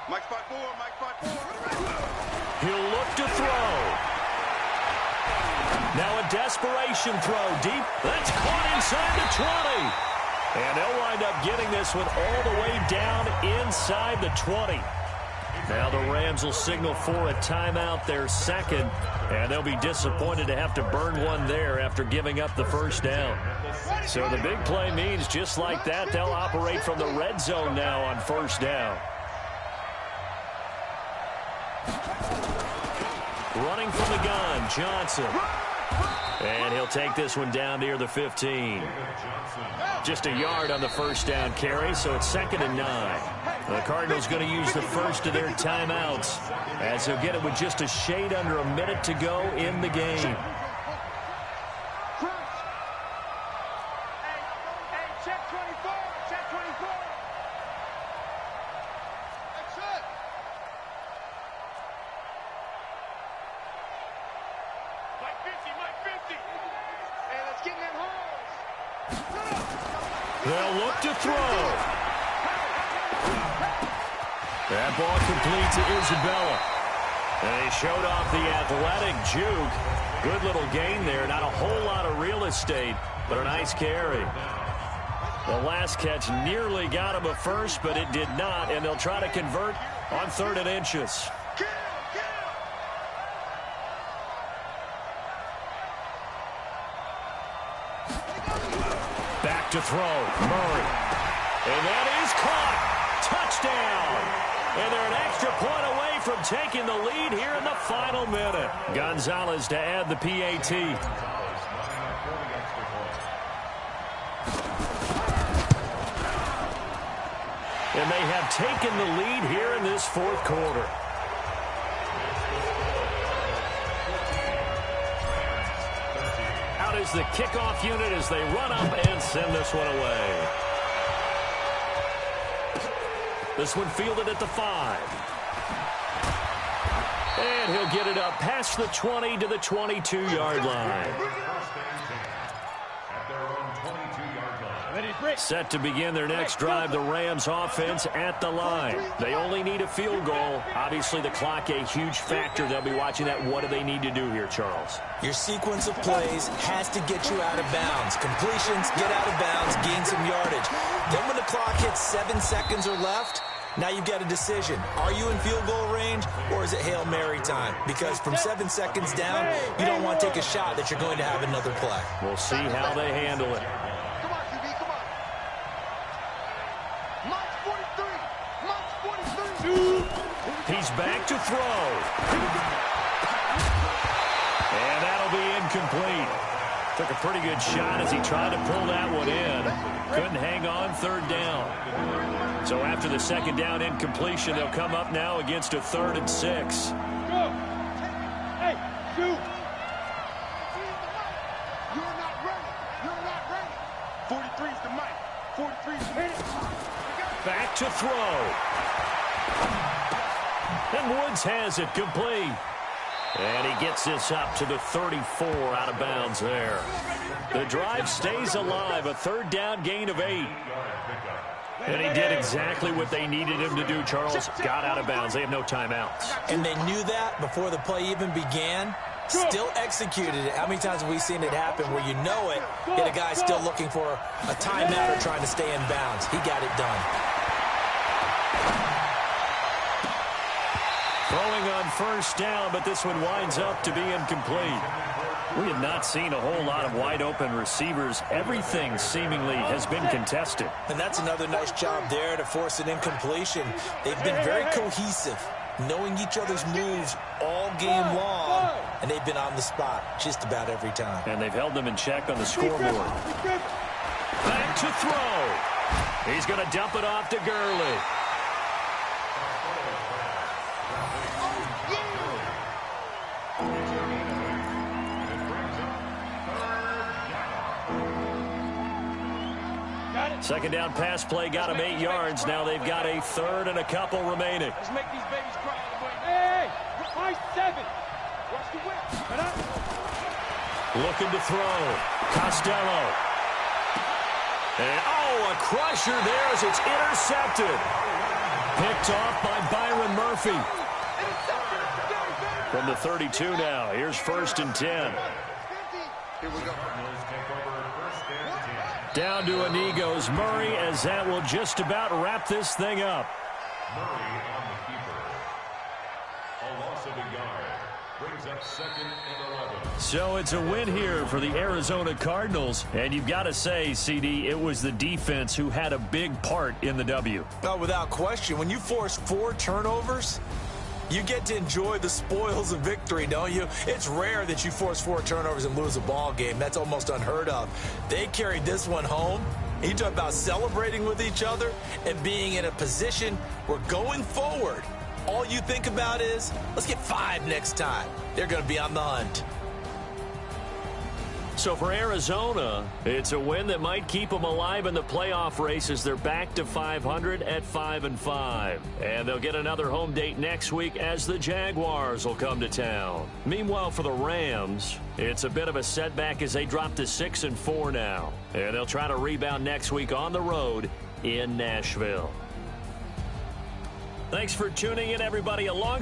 Mike's 5'4", Mike's 5'4". He'll look to throw. Now a desperation throw deep. That's caught inside the 20. And they'll wind up getting this one all the way down inside the 20. Now the Rams will signal for a timeout, their second, and they'll be disappointed to have to burn one there after giving up the first down. So the big play means just like that, they'll operate from the red zone now on first down. Running from the gun, Johnson. And he'll take this one down near the 15. Just a yard on the first down carry, so it's 2nd and 9. The Cardinals going to use the first of their timeouts as they'll get it with just a shade under a minute to go in the game. Hey, check 24. Check 24. That's it. Mike 50, Mike 50. Hey, let's get in that holes. They'll look to throw. That ball complete to Isabella. And he showed off the athletic juke. Good little gain there. Not a whole lot of real estate, but a nice carry. The last catch nearly got him a first, but it did not, and they'll try to convert on 3rd and inches. Back to throw, Murray. And that is caught. Touchdown. And they're an extra point away from taking the lead here in the final minute. Gonzalez to add the PAT. And they have taken the lead here in this 4th quarter. Out is the kickoff unit as they run up and send this one away. This one fielded at the 5. And he'll get it up past the 20 to the 22-yard line. Set to begin their next drive, the Rams offense at the line. They only need a field goal. Obviously, the clock a huge factor. They'll be watching that. What do they need to do here, Charles? Your sequence of plays has to get you out of bounds. Completions, get out of bounds, gain some yardage. Then when the clock hits 7 seconds or left, now you've got a decision. Are you in field goal range, or is it Hail Mary time? Because from 7 seconds down, you don't want to take a shot that you're going to have another play. We'll see how they handle it. Come on, QB, come on. March 43. March 43. He's back to throw. And that'll be incomplete. Took a pretty good shot as he tried to pull that one in. Couldn't hang on 3rd down. So after the 2nd down incompletion, they'll come up now against a 3rd and 6. Go. Hey, shoot. You're not ready. You're not ready. 43's the mic. 43's hit it. Back to throw. And Woods has it complete. And he gets this up to the 34 out of bounds there. The drive stays alive, a 3rd down gain of 8. And he did exactly what they needed him to do, Charles. Got out of bounds. They have no timeouts. And they knew that before the play even began. Still executed it. How many times have we seen it happen where you know it, yet a guy's still looking for a timeout or trying to stay in bounds? He got it done. Throwing on first down, but this one winds up to be incomplete. We have not seen a whole lot of wide-open receivers. Everything seemingly has been contested. And that's another nice job there to force an incompletion. They've been very cohesive, knowing each other's moves all game long, and they've been on the spot just about every time. And they've held them in check on the scoreboard. Back to throw. He's going to dump it off to Gurley. Second down pass play got him 8 yards. Now they've got a 3rd and a couple remaining. Let's make these babies cry. Hey, high 7. Watch the whip. Looking to throw. Costello. And, a crusher there as it's intercepted. Picked off by Byron Murphy. From the 32 now. Here's 1st and 10. Here we go. Cardinals take over first and 10. Down to a knee goes Murray, as that will just about wrap this thing up. Murray on the keeper. A loss of a yard. Brings up 2nd and 11. So it's a win here for the Arizona Cardinals. And you've got to say, CD, it was the defense who had a big part in the W. Oh, without question. When you force 4 turnovers, you get to enjoy the spoils of victory, don't you? It's rare that you force 4 turnovers and lose a ball game. That's almost unheard of. They carried this one home. You talk about celebrating with each other and being in a position where going forward, all you think about is, let's get 5 next time. They're going to be on the hunt. So for Arizona, it's a win that might keep them alive in the playoff races. They're back to 500 at 5-5. And they'll get another home date next week as the Jaguars will come to town. Meanwhile, for the Rams, it's a bit of a setback as they drop to 6-4 now. And they'll try to rebound next week on the road in Nashville. Thanks for tuning in, everybody. Along